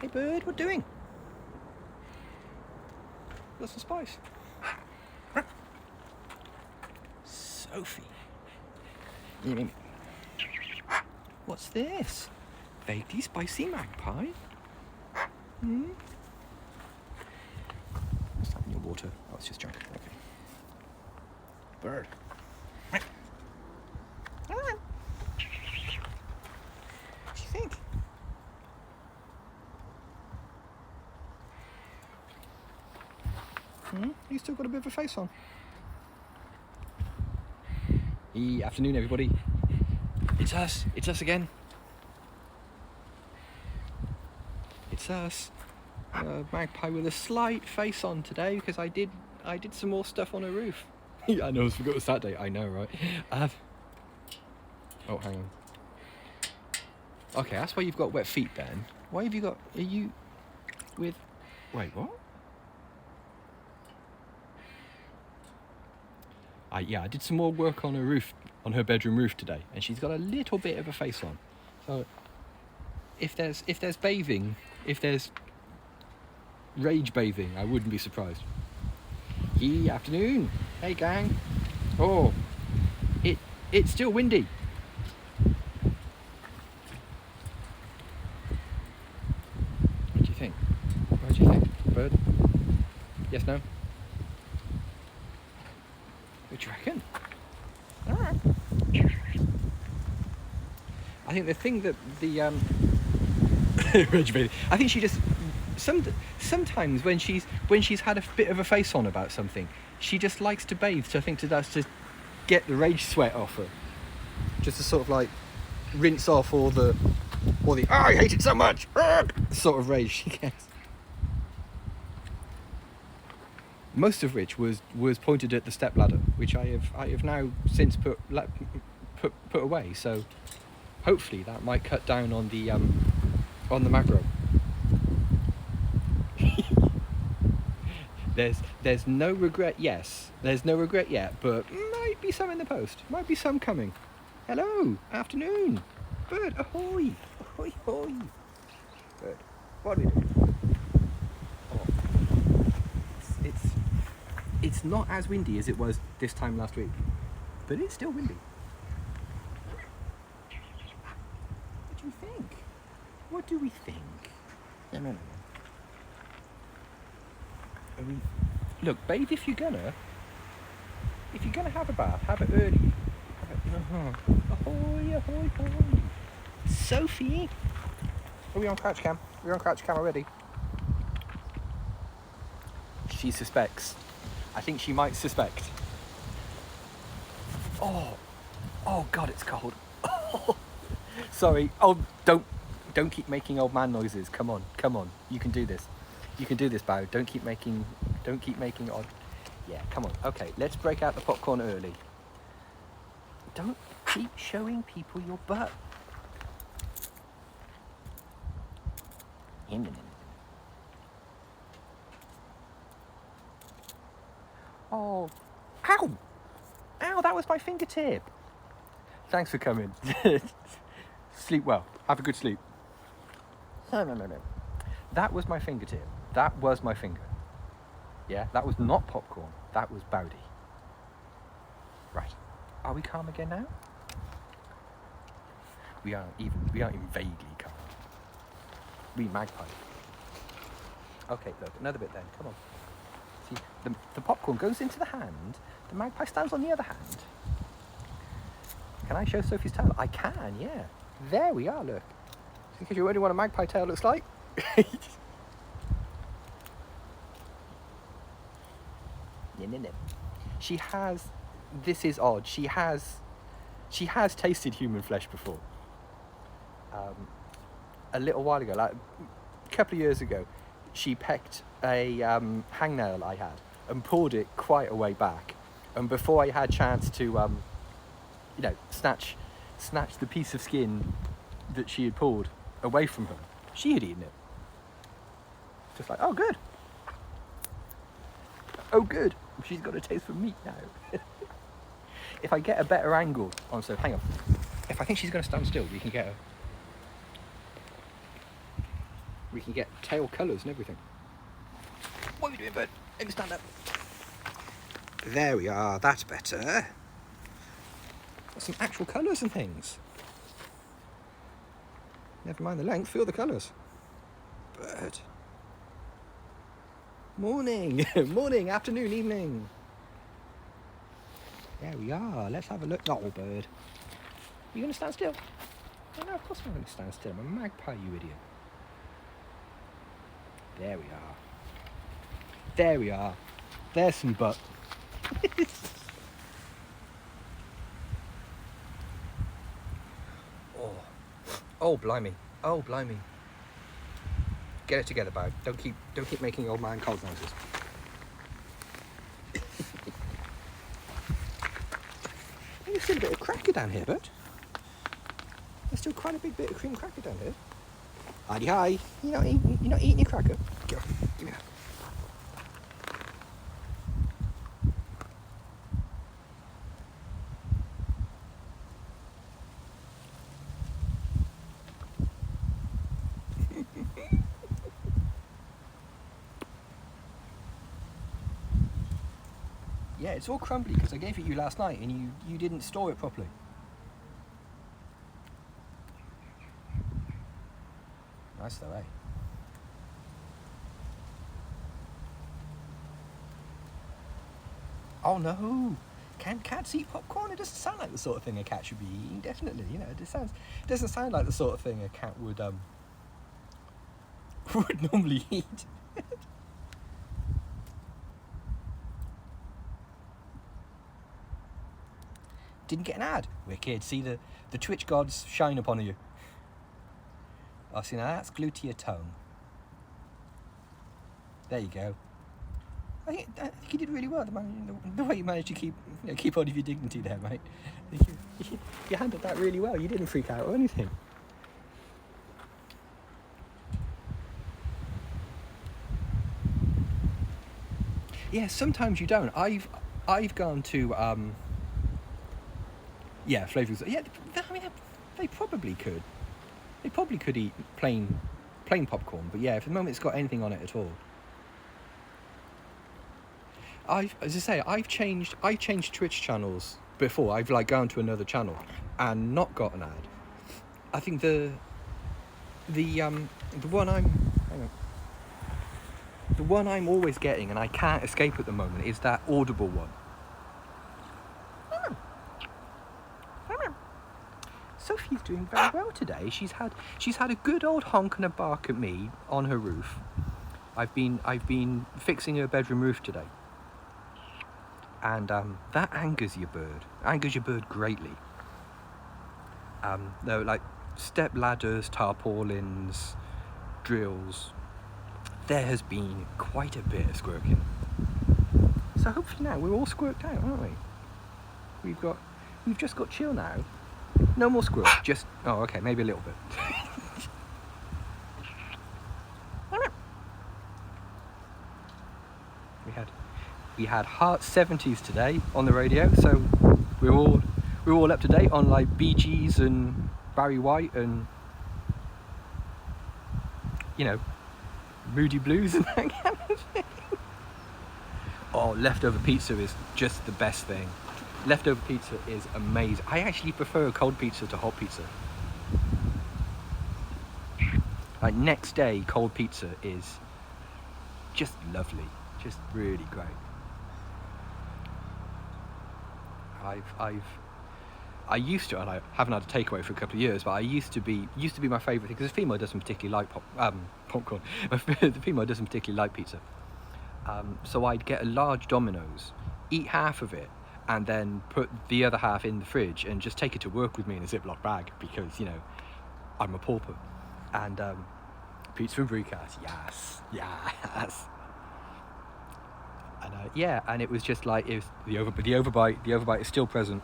Hey bird, what doing? Got some spice. Sophie. What's this? Vaguely spicy magpie? What's that in your water? Oh, it's just junk. Okay. Bird. What do you think? You still got a bit of a face on. Afternoon, everybody. It's us again. It's us. Magpie with a slight face on today because I did some more stuff on her roof. Yeah, I know, I forgot it was Saturday. I know, right? Oh, hang on. Okay, that's why you've got wet feet then. Why have you got... Are you with... Wait, what? I did some more work on her roof, on her bedroom roof today, and she's got a little bit of a face on. So if there's bathing, if there's rage bathing, I wouldn't be surprised. Afternoon. Hey gang. Oh, it's still windy. What do you think? What do you think, bird? Yes, no? What do you reckon? I think the thing that the rage bathing, I think she just sometimes when she's had a bit of a face on about something, she just likes to bathe. So I think that's to get the rage sweat off her, just to sort of like rinse off all the I hate it so much sort of rage she gets. Most of which was pointed at the stepladder, which I have now since put away. So hopefully that might cut down on the macro. There's no regret. Yes, there's no regret yet, but might be some in the post. Might be some coming. Hello, afternoon, bird. Ahoy, ahoy, ahoy. Bird, what are we doing? Oh, it's not as windy as it was this time last week, but it's still windy. What do you think? What do we think? No. Look, bathe if you're gonna have a bath, have it early. Ahoy, ahoy, ahoy. Sophie! Are we on crouch cam? We're on crouch cam already. She suspects. I think she might suspect. Oh God, it's cold. Sorry. Oh, don't keep making old man noises. Come on. You can do this. You can do this, Bao. Don't keep making odd. Yeah, come on. Okay, let's break out the popcorn early. Don't keep showing people your butt. Oh, ow! Ow, that was my fingertip. Thanks for coming. Sleep well. Have a good sleep. No. That was my fingertip. That was my finger. Yeah, that was not popcorn. That was Bowdy. Right. Are we calm again now? We aren't even vaguely calm. We magpie. Okay, look, another bit then. Come on. See, the popcorn goes into the hand. The magpie stands on the other hand. Can I show Sophie's tail? I can, yeah. There we are, look. In case you wondering what a magpie tail looks like. She has, this is odd, she has tasted human flesh before. A little while ago, like a couple of years ago, she pecked a hangnail I had and pulled it quite a way back. And before I had a chance to, snatch the piece of skin that she had pulled away from her, she had eaten it. Just like, oh good. Oh good, she's got a taste for meat now. If I get a better angle on, so hang on. If I think she's going to stand still, we can get her. We can get tail colours and everything. What are we doing, bud? Let me stand up. There we are, that's better. Got some actual colours and things. Never mind the length, feel the colours. Bird. Morning, morning, afternoon, evening. There we are, let's have a look. Oh, bird. You going to stand still? Oh, no, of course I'm going to stand still. I'm a magpie, you idiot. There we are. There we are. There's some butt. Oh, blimey. Oh, blimey. Get it together, bud. Don't keep making old man cold noises. There's still a bit of cracker down here, bud. There's still quite a big bit of cream cracker down here. Hi. You're not eating your cracker? Go. Give me that. Yeah, it's all crumbly because I gave it you last night and you didn't store it properly. Nice though, eh? Oh no! Can cats eat popcorn? It doesn't sound like the sort of thing a cat should be eating. Definitely, it doesn't sound like the sort of thing a cat would would normally eat. Didn't get an ad. Wicked. See the Twitch gods shine upon you. Oh, see, now that's glued to your tongue. There you go. I think you did really well. The way you managed to keep hold of your dignity there, mate. You handled that really well. You didn't freak out or anything. Yeah, sometimes you don't. I've gone to yeah, flavours. Yeah, I mean they probably could. They probably could eat plain popcorn, but yeah, for the moment it's got anything on it at all. As I say, I've changed Twitch channels before. I've gone to another channel and not got an ad. I think the one I'm always getting and I can't escape at the moment is that Audible one. Sophie's doing very well today. She's had a good old honk and a bark at me on her roof. I've been fixing her bedroom roof today. And that angers your bird greatly. Though, like step ladders, tarpaulins, drills, there has been quite a bit of squirking. So hopefully now we're all squirked out, aren't we? We've just got chill now. No more squirk, just okay, maybe a little bit. We had Heart 70s today on the radio, so we're all up to date on like Bee Gees and Barry White and Moody Blues and that kind of thing. Oh, leftover pizza is just the best thing. Leftover pizza is amazing. I actually prefer cold pizza to hot pizza. Like next day cold pizza is just lovely, just really great. I used to, and I haven't had a takeaway for a couple of years, but I used to be my favourite thing, because the female doesn't particularly like popcorn. The female doesn't particularly like pizza. So I'd get a large Domino's, eat half of it, and then put the other half in the fridge and just take it to work with me in a Ziploc bag, because I'm a pauper. And pizza from Breecast, yes. And and it was just like, it was the overbite is still present.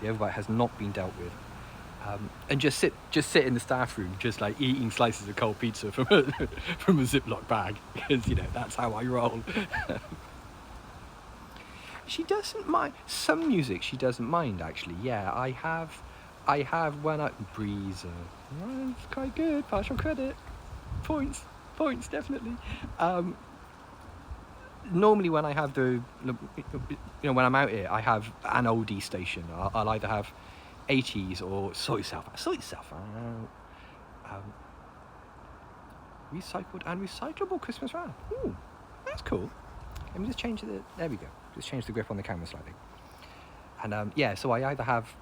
The overbite has not been dealt with. And just sit in the staff room, just like eating slices of cold pizza from a Ziploc bag, because that's how I roll. She doesn't mind some music. She doesn't mind, actually. Yeah, I have when I Breeze. It's quite good. Partial credit. Points, definitely. Normally when I have when I'm out here, I have an oldie station. I'll either have 80s or sort yourself out. Recycled and recyclable Christmas wrap. Ooh, that's cool. Let me just change there we go. Just change the grip on the camera slightly. And so I either have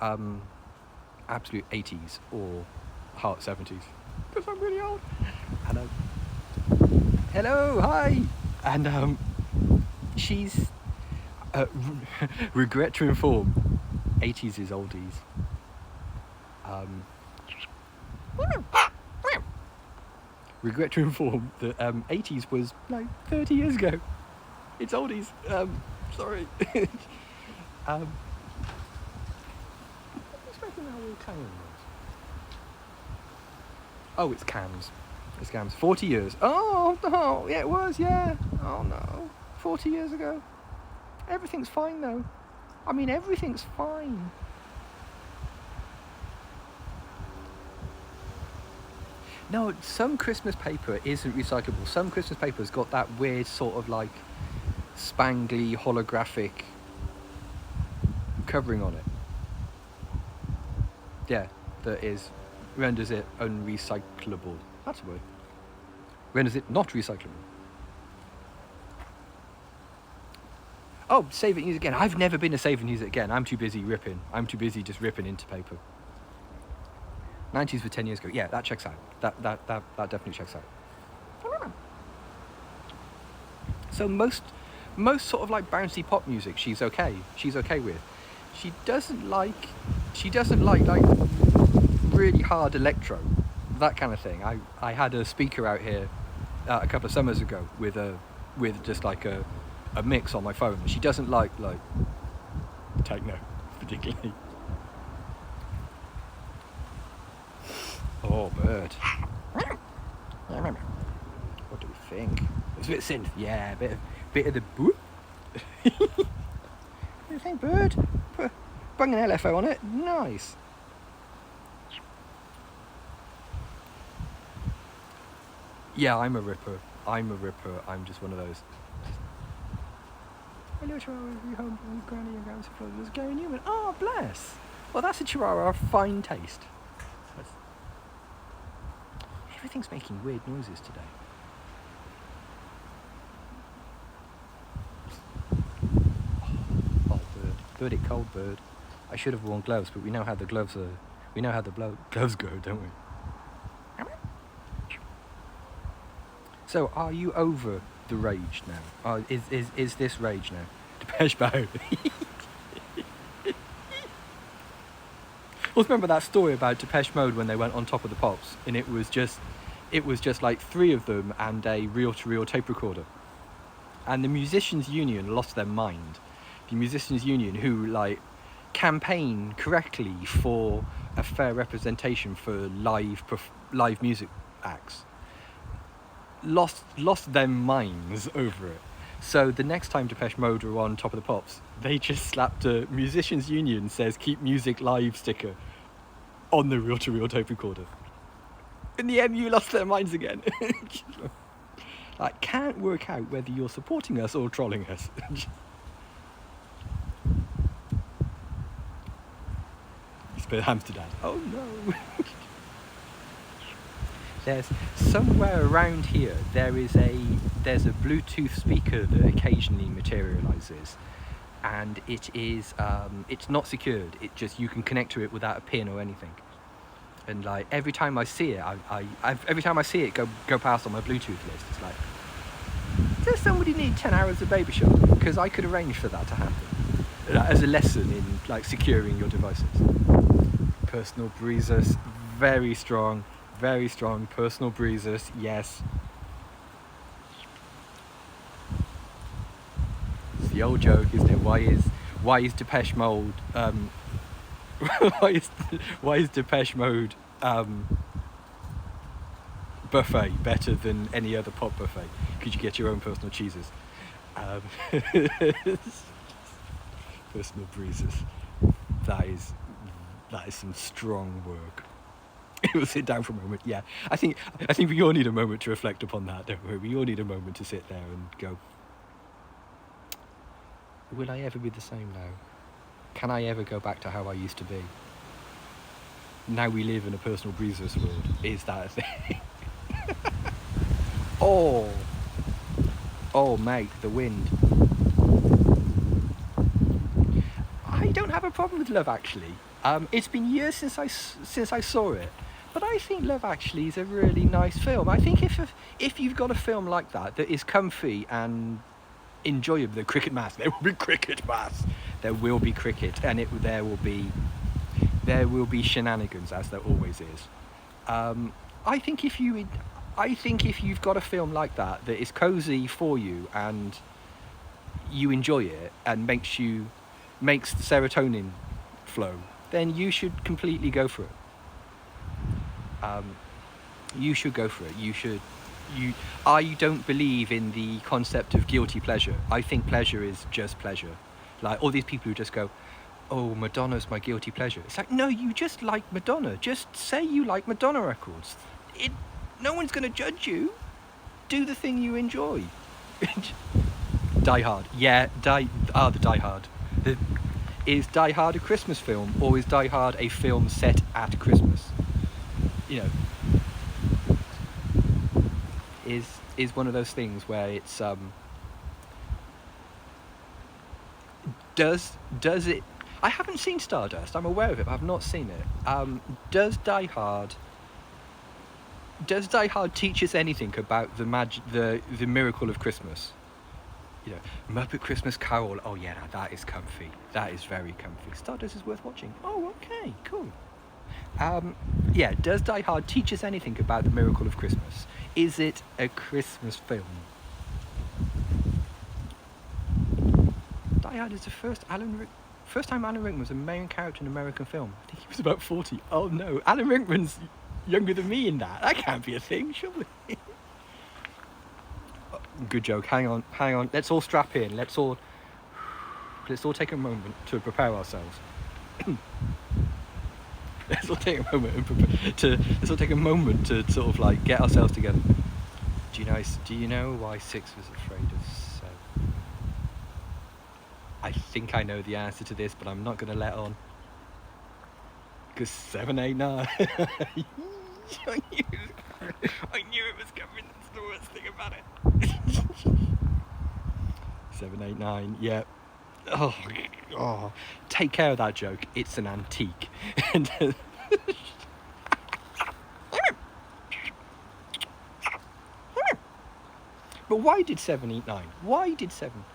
absolute 80s or heart 70s. Because I'm really old. And hello, hi. And she's regret to inform, 80s is oldies. Regret to inform that 80s was like 30 years ago. It's oldies. Sorry. What's making that all clanging noise? Oh, it's cams. It's cams. 40 years. Oh, yeah, it was, yeah. Oh no. 40 years ago. Everything's fine though. I mean, everything's fine. No, some Christmas paper isn't recyclable. Some Christmas paper's got that weird sort of like spangly holographic covering on it. Yeah, that renders it unrecyclable. That's a word. Renders it not recyclable. Oh, save it and use it again. I've never been a save and use it again. I'm too busy ripping. I'm too busy just ripping into paper. 90s were 10 years ago. Yeah, that checks out. That definitely checks out. So most sort of like bouncy pop music she's okay with. She doesn't like really hard electro, that kind of thing. I had a speaker out here a couple of summers ago with just like a mix on my phone. She doesn't like techno particularly. Oh, bird. What do we think? It's a bit of synth. Yeah, a bit of the boop. What do you think, bird? Bring an LFO on it. Nice. Yeah, I'm a ripper. I'm just one of those. Hello, Chihuahua. You home with Granny and Grandma Florida's Gary Newman. Oh, bless. Well, that's a Chihuahua of fine taste. Everything's making weird noises today. Oh, bird. Bird it cold, bird. I should have worn gloves, but we know how the gloves are. We know how the gloves go, don't we? So, are you over the rage now? Is this rage now? Depeche Mode. Well, remember that story about Depeche Mode when they went on Top of the Pops, and it was just like 3 of them and a reel-to-reel tape recorder, and the Musicians Union lost their mind. The Musicians Union, who like campaign correctly for a fair representation for live music acts, lost their minds over it. So the next time Depeche Mode were on Top of the Pops, they just slapped a Musicians Union says keep music live sticker on the reel-to-reel tape recorder. And the MU lost their minds again. Like, can't work out whether you're supporting us or trolling us. Spit Amsterdam. Oh no. There's somewhere around here there's a Bluetooth speaker that occasionally materializes, and it's not secured. It just, you can connect to it without a pin or anything. And like every time I see it, every time I see it go past on my Bluetooth list, it's like, does somebody need 10 hours of Baby Shark? Because I could arrange for that to happen as a lesson in like securing your devices. Personal breezers, very strong personal breezers, yes. It's the old joke, isn't it? Why is Depeche Mode why is Depeche Mode buffet better than any other pop buffet? Could you get your own personal cheeses? Personal breezes. That is some strong work. We'll sit down for a moment. Yeah, I think we all need a moment to reflect upon that, don't we? We all need a moment to sit there and go, will I ever be the same now? Can I ever go back to how I used to be? Now we live in a personal breezers world. Is that a thing? Oh, mate, the wind. I don't have a problem with Love Actually. It's been years since I saw it, but I think Love Actually is a really nice film. I think if you've got a film like that is comfy and enjoyable, the cricket mass. There will be cricket mass. There will be cricket, and there will be shenanigans, as there always is. I think if you've got a film like that is cozy for you and you enjoy it and makes the serotonin flow, then you should completely go for it. You should go for it. I don't believe in the concept of guilty pleasure. I think pleasure is just pleasure. Like all these people who just go, oh, Madonna's my guilty pleasure. It's like, no, you just like Madonna. Just say you like Madonna records. No one's going to judge you. Do the thing you enjoy. Die Hard. Yeah, the Die Hard. Is Die Hard a Christmas film, or is Die Hard a film set at Christmas? You know, is one of those things where it's does it? I haven't seen Stardust. I'm aware of it, but I've not seen it. Does Die Hard teach us anything about the miracle of Christmas? You know, Muppet Christmas Carol. Oh yeah, that is comfy. That is very comfy. Stardust is worth watching. Oh, okay, cool. Yeah, does Die Hard teach us anything about the miracle of Christmas? Is it a Christmas film? Die Hard is the first time Alan Rickman was a main character in an American film. I think he was about 40. Oh no, Alan Rickman's younger than me in that. That can't be a thing, surely. Good joke. Hang on. Let's all strap in. Let's all take a moment to prepare ourselves. Let's all take a moment to sort of like get ourselves together. Do you know why 6 was afraid of 7? I think I know the answer to this, but I'm not going to let on. Because 7, 8, 9. I knew it was coming. That's the worst thing about it. 7, 8, 9. Yeah. Oh, take care of that joke. It's an antique. But why did 7 eat 9? Why did 7?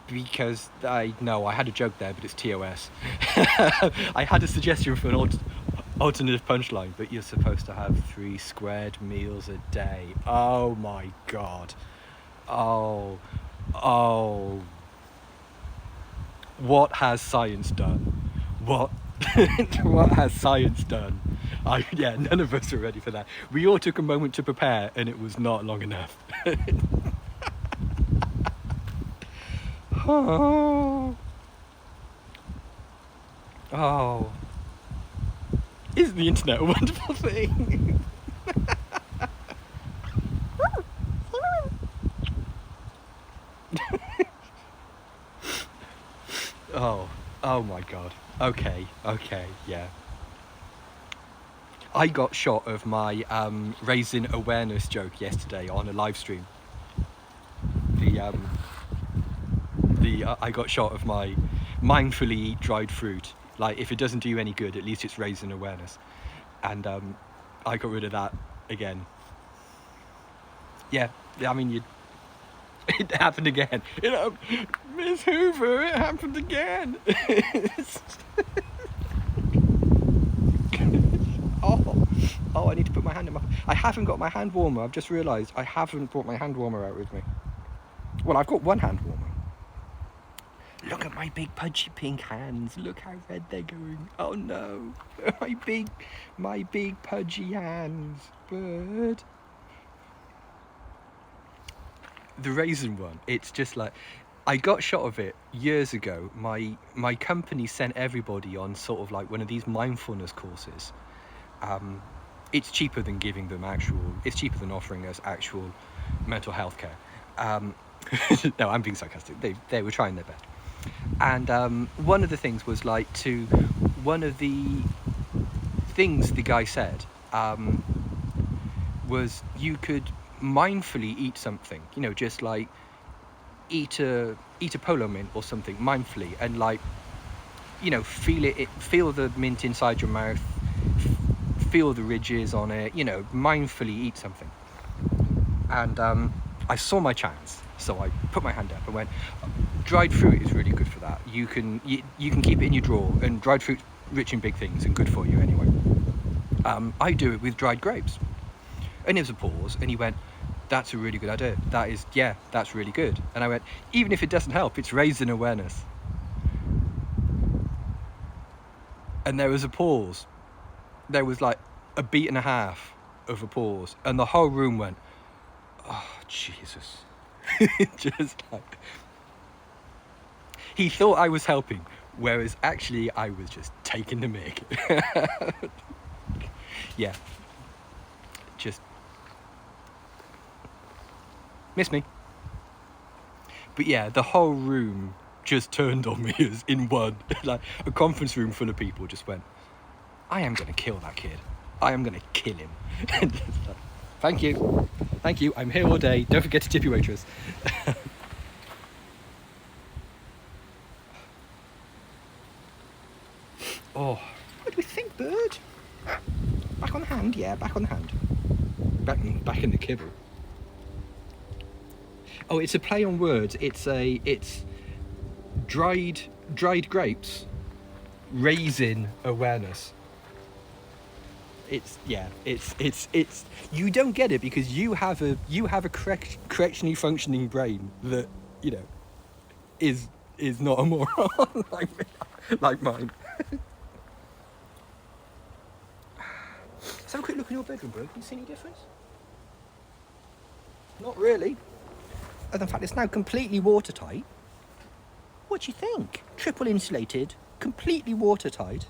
Because I had a joke there, but it's TOS. I had a suggestion for an alternative punchline, but you're supposed to have 3 squared meals a day. Oh my god. Oh. What has science done? What has science done? None of us are ready for that. We all took a moment to prepare, and it was not long enough. Oh. Isn't the internet a wonderful thing? Oh my god. Okay, yeah. I got shot of my raising awareness joke yesterday on a live stream. I got shot of my mindfully eat dried fruit. Like, if it doesn't do you any good, at least it's raising awareness. And I got rid of that again. Yeah, I mean, it happened again. Miss Hoover, it happened again. Oh, I need to put my hand in I haven't got my hand warmer. I've just realised I haven't brought my hand warmer out with me. Well, I've got one hand warmer. Look at my big pudgy pink hands. Look how red they're going. Oh no. My big pudgy hands. Bird. The raisin one, it's just like, I got shot of it years ago. My company sent everybody on sort of like one of these mindfulness courses, it's cheaper than giving them it's cheaper than offering us actual mental health care. No, I'm being sarcastic. They were trying their best. And one of the things was like one of the things the guy said was you could mindfully eat something, just like eat a polo mint or something mindfully, and like, feel the mint inside your mouth, feel the ridges on it, mindfully eat something. And I saw my chance, so I put my hand up and went, dried fruit is really good for that. You can keep it in your drawer, and dried fruit's rich in big things and good for you anyway. I do it with dried grapes. And there was a pause, and he went, that's a really good idea. That's really good. And I went, even if it doesn't help, it's raised in awareness. And there was a pause. There was like a beat and a half of a pause, and the whole room went, oh, Jesus. Just like, he thought I was helping, whereas actually I was just taking the mick. Yeah. Just miss me. But yeah, the whole room just turned on me as in one. Like a conference room full of people just went, I am going to kill that kid. I am going to kill him. And just like, thank you. I'm here all day. Don't forget to tip your waitress. Oh, what do we think, bird? Back on the hand? Yeah, back on the hand. Back in the kibble. Oh, it's a play on words. It's dried grapes, raising awareness. It's you don't get it because you have a correctionally functioning brain that is not a moron like mine. Let's have a quick look in your bedroom, bro. Can you see any difference? Not really. Other than the fact it's now completely watertight. What do you think? Triple insulated, completely watertight.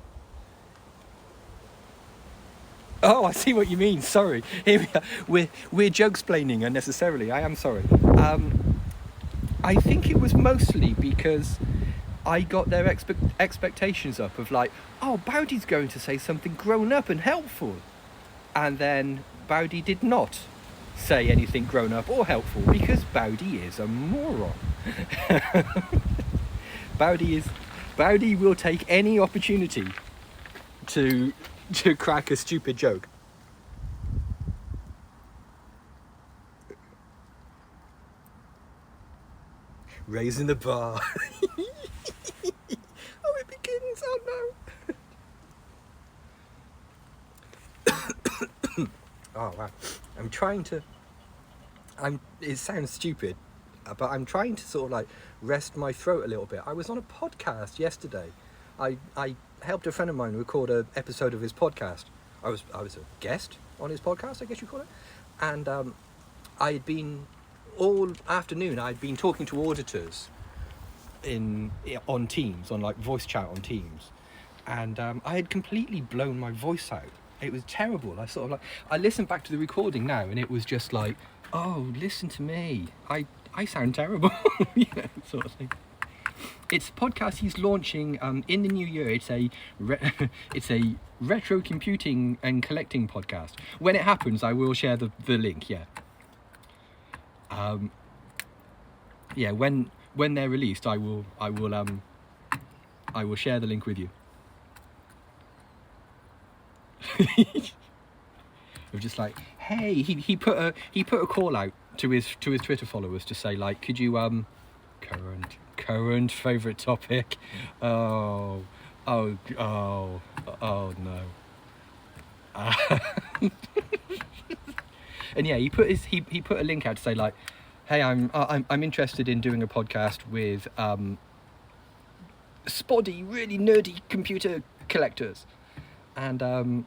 Oh, I see what you mean. Sorry. Here we are. We're joke-splaining unnecessarily. I am sorry. I think it was mostly because I got their expectations up of like, oh, Bowdy's going to say something grown up and helpful. And then Bowdy did not say anything grown up or helpful because Bowdy is a moron. Bowdy will take any opportunity to crack a stupid joke. Raising the bar. Oh, it begins. Oh no. Oh wow. It sounds stupid, but I'm trying to sort of like rest my throat a little bit. I was on a podcast yesterday. I helped a friend of mine record an episode of his podcast. I was a guest on his podcast, I guess you call it. And I had been all afternoon. I'd been talking to auditors on Teams, on like voice chat on Teams, and I had completely blown my voice out. It was terrible. I listened back to the recording now, and it was just like, oh, listen to me. I sound terrible, sort of thing. It's a podcast he's launching in the new year. It's a retro computing and collecting podcast. When it happens, I will share the link. Yeah. Yeah. When they're released, I will share the link with you. Of just like, hey, he put a call out to his Twitter followers to say like, could you current favourite topic? Oh no. And yeah, he put a link out to say like, hey, I'm interested in doing a podcast with spoddy, really nerdy computer collectors. And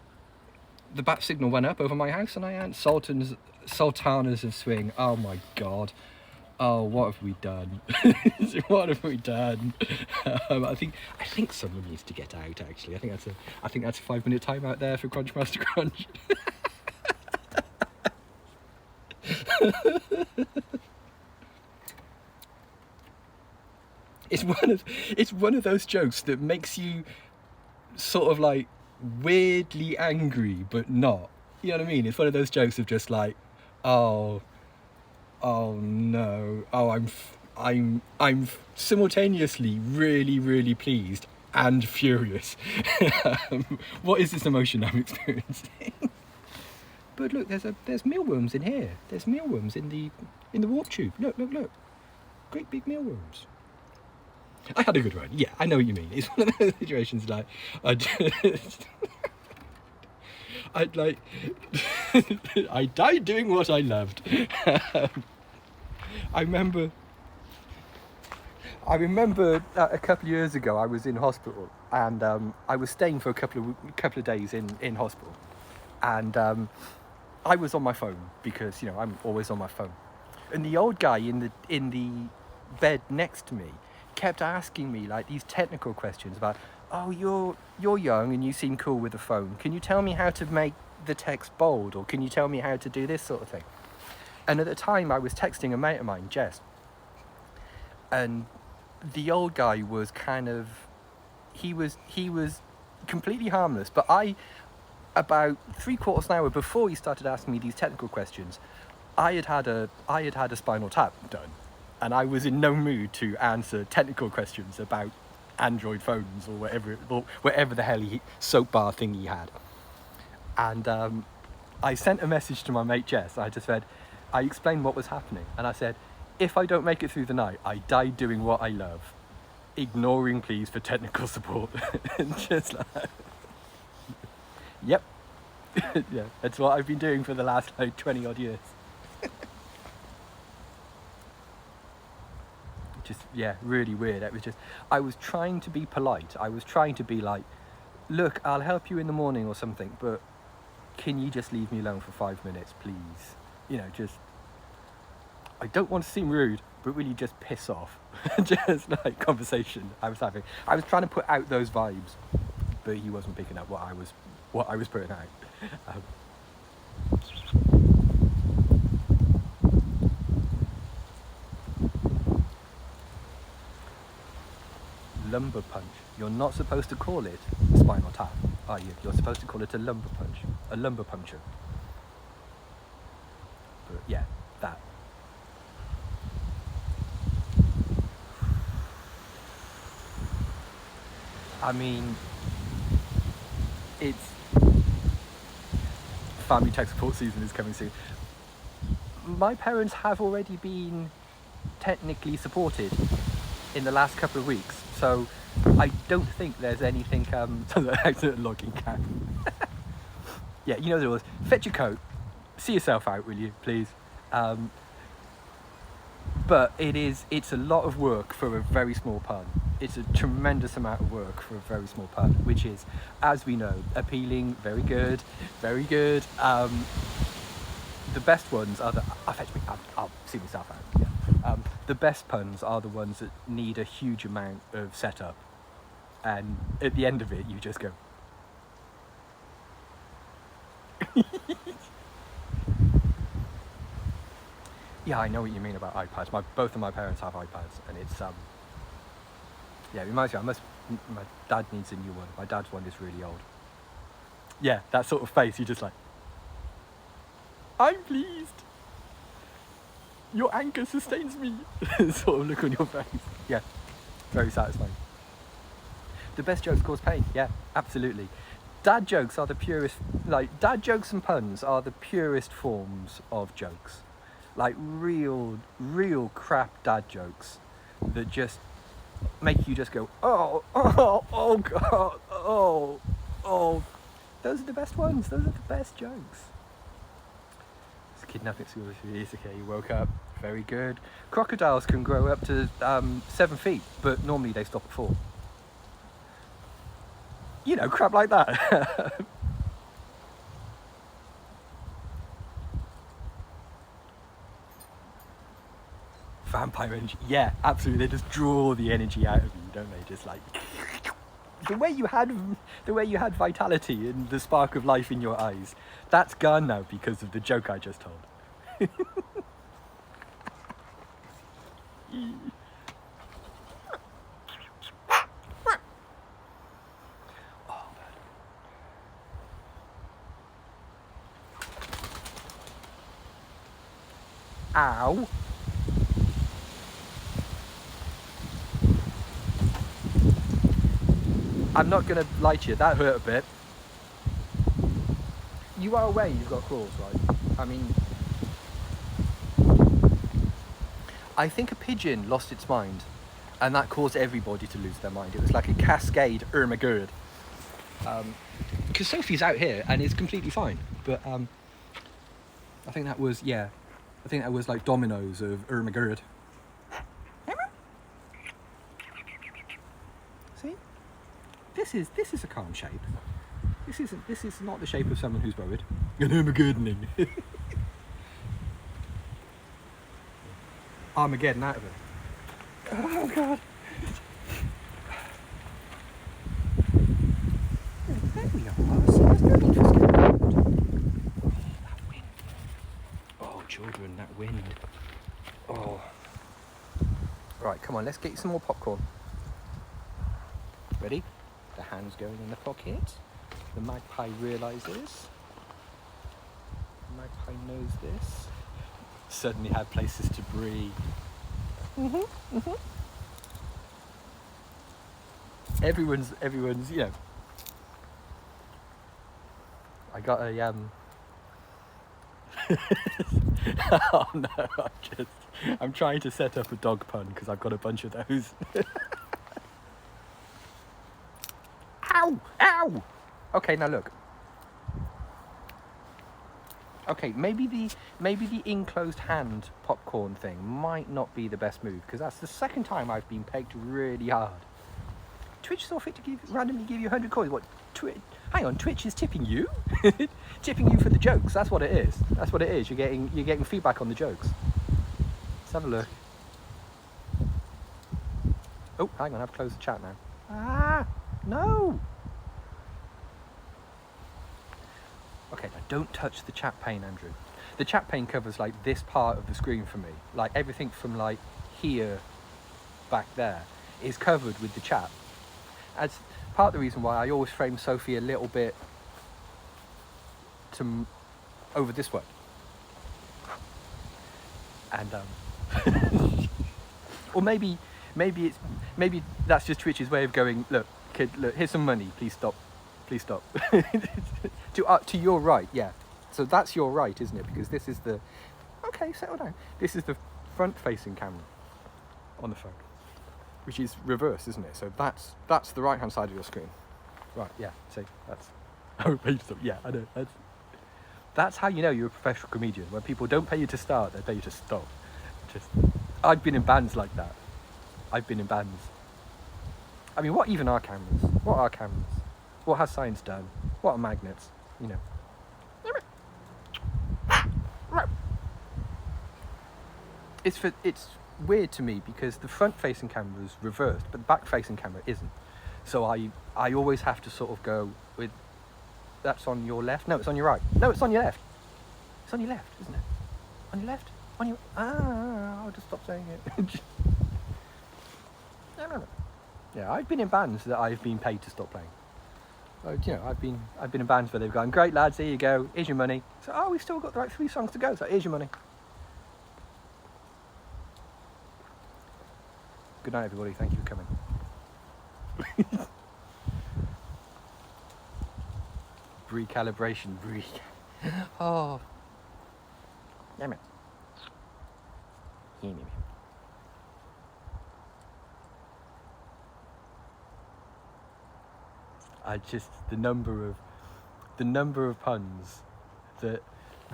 the bat signal went up over my house, and I had Sultanas of Swing. Oh my god. Oh, what have we done? What have we done? I think someone needs to get out. Actually, I think that's a 5-minute timeout there for Crunch Master Crunch. It's one of those jokes that makes you sort of like weirdly angry, but not. You know what I mean? It's one of those jokes of just like, oh no, I'm simultaneously really, really pleased and furious. What is this emotion I'm experiencing? But look, there's mealworms in here. There's mealworms in the warp tube. Look. Great big mealworms. I had a good run. Yeah, I know what you mean. It's one of those situations like I died doing what I loved. I remember a couple of years ago I was in hospital, and I was staying for a couple of days in hospital, and I was on my phone because I'm always on my phone, and the old guy in the bed next to me kept asking me like these technical questions about, oh, you're young and you seem cool with a phone. Can you tell me how to make the text bold, or can you tell me how to do this sort of thing? And at the time I was texting a mate of mine, Jess, and the old guy was kind of, he was completely harmless, but about 3/4 of an hour before he started asking me these technical questions, I had had a spinal tap done, and I was in no mood to answer technical questions about Android phones or whatever the hell soap bar thing he had. And I sent a message to my mate Jess. I explained what was happening, and I said, if I don't make it through the night, I die doing what I love, ignoring pleas for technical support. And just like, yep. Yeah, that's what I've been doing for the last 20 odd years. Just, yeah, really weird. I was trying to be polite. I was trying to be like, look, I'll help you in the morning or something, but can you just leave me alone for 5 minutes, please? I don't want to seem rude, but really just piss off. Just like conversation I was having. I was trying to put out those vibes, but he wasn't picking up what I was putting out. Lumbar punch. You're not supposed to call it a spinal tap, are you? You're supposed to call it a lumbar punch. A lumbar puncture. But yeah, that. I mean, it's family tech support season is coming soon. My parents have already been technically supported in the last couple of weeks, so I don't think there's anything logging cat. Yeah, you know the rules. Fetch your coat, see yourself out, will you, please? But it's a lot of work for a very small pun. It's a tremendous amount of work for a very small pun, which is, as we know, appealing, very good, very good. The best ones are I'll see myself out. Yeah. The best puns are the ones that need a huge amount of setup, and at the end of it, you just go. Yeah, I know what you mean about iPads. Both of my parents have iPads, and it's yeah, it reminds me. My dad needs a new one. My dad's one is really old. Yeah, that sort of face. You're just like, I'm pleased. Your anger sustains me. Sort of look on your face. Yeah, very satisfying. The best jokes cause pain. Yeah, absolutely. Dad jokes are the purest. Like, dad jokes and puns are the purest forms of jokes. Like real crap dad jokes that just make you just go, oh god, oh. Those are the best ones. Those are the best jokes. It's kidnapping school. It's okay. You woke up. Very good. Crocodiles can grow up to 7 feet, but normally they stop at 4. You know, crap like that. Vampire energy. Yeah, absolutely. They just draw the energy out of you, don't they? Just like the way you had vitality and the spark of life in your eyes. That's gone now because of the joke I just told. Ow. I'm not going to lie to you, that hurt a bit. You are aware you've got claws, right? I mean, I think a pigeon lost its mind, and that caused everybody to lose their mind. It was like a cascade Ermagerd. Because Sophie's out here and is completely fine, but I think that was, yeah, I think that was like dominoes of Ermagerd. See? This is a calm shape. This is not the shape of someone who's worried. An Armageddoning. Armageddon out of it. Oh god. There we are. See, there's no need for scaring. Oh, that wind. Oh, children, that wind. Oh. Right, come on, let's get you some more popcorn. Ready? The hand's going in the pocket. The magpie realises. The magpie knows this. Certainly have places to breathe. Everyone's, you know. I got a oh no, I'm trying to set up a dog pun because I've got a bunch of those. Ow! Ow! Okay, now look. Okay, maybe the enclosed hand popcorn thing might not be the best move because that's the second time I've been pegged really hard. Twitch saw fit to randomly give you 100 coins. What? Hang on, Twitch is tipping you? Tipping you for the jokes. That's what it is. That's what it is. You're getting feedback on the jokes. Let's have a look. Oh, hang on, I've closed the chat now. Ah, no. Okay, now don't touch the chat pane, Andrew. The chat pane covers like this part of the screen for me. Like everything from like here back there is covered with the chat. That's part of the reason why I always frame Sophie a little bit to over this way. And or maybe that's just Twitch's way of going, look, kid, look, here's some money, please stop. To your right, yeah. So that's your right, isn't it? Because this is the, okay, settle down. This is the front-facing camera on the phone, which is reverse, isn't it? So that's the right-hand side of your screen. Right, yeah. See, that's. Oh, pay to stop. Yeah, I know. That's how you know you're a professional comedian. When people don't pay you to start, they pay you to stop. I've been in bands like that. I've been in bands. I mean, what even are cameras? What are cameras? What has science done? What are magnets? You know. It's weird to me because the front-facing camera is reversed, but the back-facing camera isn't. So I always have to sort of go with, that's on your left? No, it's on your right. No, it's on your left. It's on your left, isn't it? On your left? On your... I'll just stop saying it. No. Yeah, I've been in bands that I've been paid to stop playing. You know, I've been in bands where they've gone, great lads, here you go, here's your money. So, oh, we've still got like 3 songs to go, so here's your money. Good night, everybody, thank you for coming. Recalibration, oh. Damn it. The number of puns the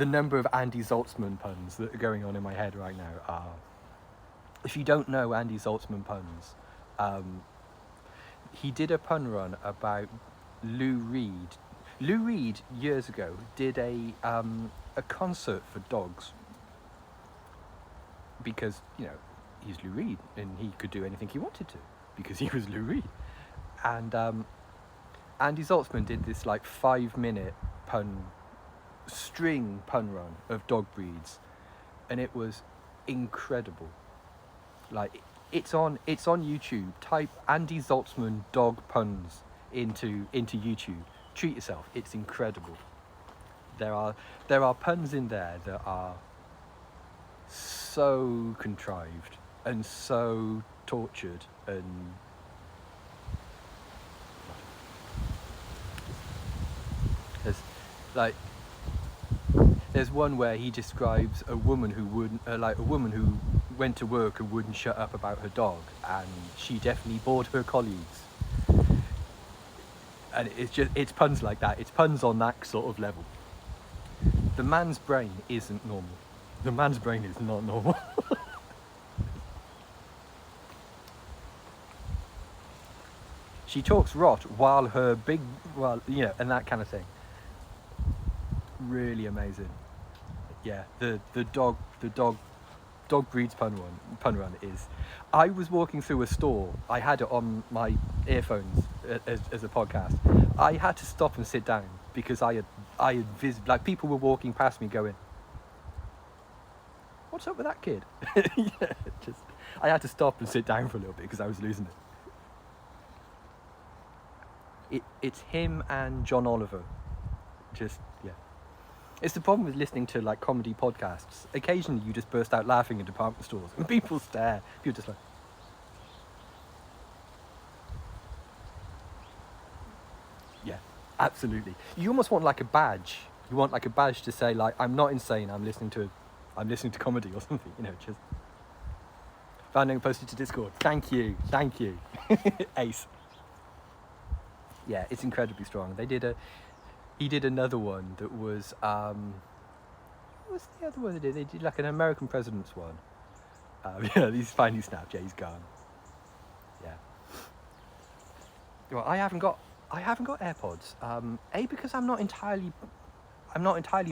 number of Andy Zaltzman puns that are going on in my head right now are, if you don't know Andy Zaltzman puns, he did a pun run about Lou Reed. Lou Reed years ago did a concert for dogs because, you know, he's Lou Reed, and he could do anything he wanted to because he was Lou Reed. And Andy Zaltzman did this like 5-minute string pun run of dog breeds, and it was incredible. Like, it's on YouTube. Type Andy Zaltzman dog puns into YouTube. Treat yourself. It's incredible. There are puns in there that are so contrived and so tortured, and there's one where he describes a woman who went to work and wouldn't shut up about her dog, and she definitely bored her colleagues. And it's puns like that. It's puns on that sort of level. The man's brain isn't normal. The man's brain is not normal. She talks rot while her and that kind of thing. Really amazing. Yeah, the dog breeds pun run is. I was walking through a store. I had it on my earphones as a podcast. I had to stop and sit down because I had like, people were walking past me going, "What's up with that kid?" Yeah, I had to stop and sit down for a little bit because I was losing it. It's him and John Oliver. Yeah. It's the problem with listening to like comedy podcasts. Occasionally you just burst out laughing in department stores and people stare. You're just like... Yeah, absolutely. You almost want like a badge. You want like a badge to say like, I'm not insane, I'm listening to comedy or something, just... Founding posted to Discord. Thank you. Ace. Yeah, it's incredibly strong. He did another one that was, what was the other one they did? They did like an American president's one. Yeah, he's finally snapped. Yeah, he's gone. Yeah. Well, I haven't got AirPods. Because I'm not entirely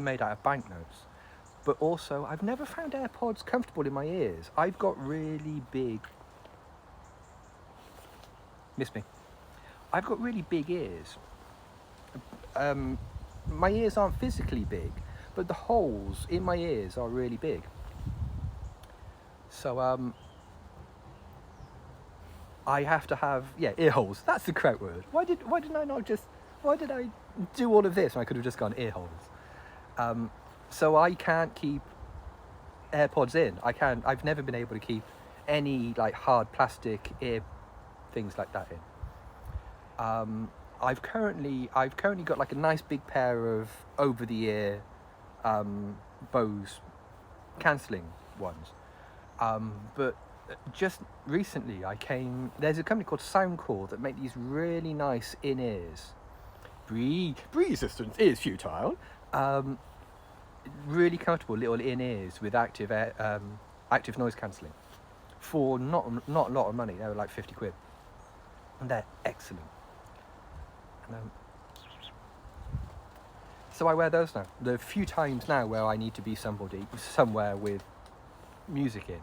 made out of banknotes, but also I've never found AirPods comfortable in my ears. I've got really big. Miss me. I've got really big ears. My ears aren't physically big, but the holes in my ears are really big. So I have to have ear holes. That's the correct word. Why did I do all of this? I could have just gone ear holes. So I can't keep AirPods in. I've never been able to keep any like hard plastic ear things like that in. I've currently got like a nice big pair of over-the-ear Bose cancelling ones, but just recently there's a company called Soundcore that make these really nice in-ears. Breed resistance is futile. Really comfortable little in-ears with active noise cancelling for not a lot of money. They were like 50 quid, and they're excellent. So I wear those now. The few times now where I need to be somewhere with music in.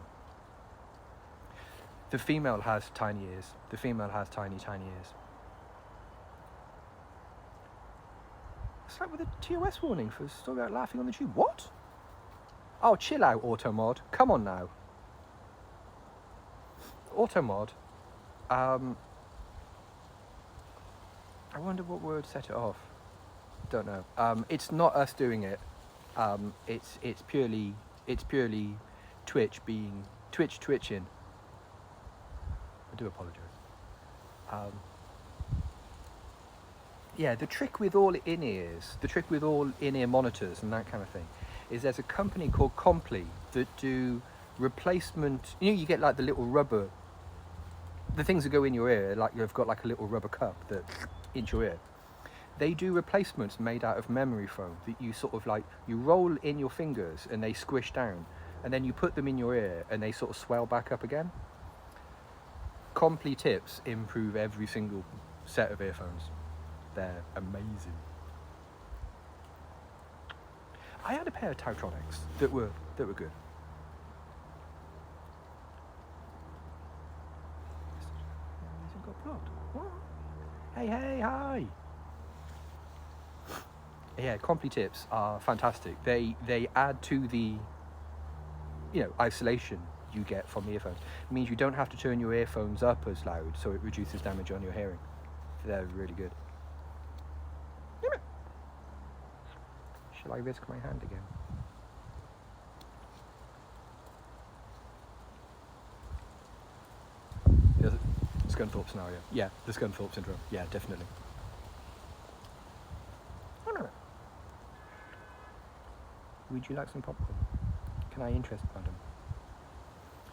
The female has tiny ears. The female has tiny ears. It's like with a TOS warning for story about laughing on the tube. What? Oh, chill out, Automod. Come on now. Automod. I wonder what word set it off. Don't know. It's not us doing it. It's purely Twitch twitching. I do apologise. Yeah, the trick with all in-ear monitors and that kind of thing, is there's a company called Comply that do replacement. You get like the little rubber, the things that go in your ear, like you've got like a little rubber cup that into your ear. They do replacements made out of memory foam that you sort of like, you roll in your fingers and they squish down, and then you put them in your ear and they sort of swell back up again. Comply tips improve every single set of earphones. They're amazing. I had a pair of Tautronics that were good. What? Hey, hi. Yeah, Comply tips are fantastic. They add to the, isolation you get from earphones. It means you don't have to turn your earphones up as loud, so it reduces damage on your hearing. They're really good. Shall I risk my hand again? Scunthorpe scenario. Yeah, the Scunthorpe syndrome. Yeah, definitely. Would you like some popcorn? Can I interest, madam?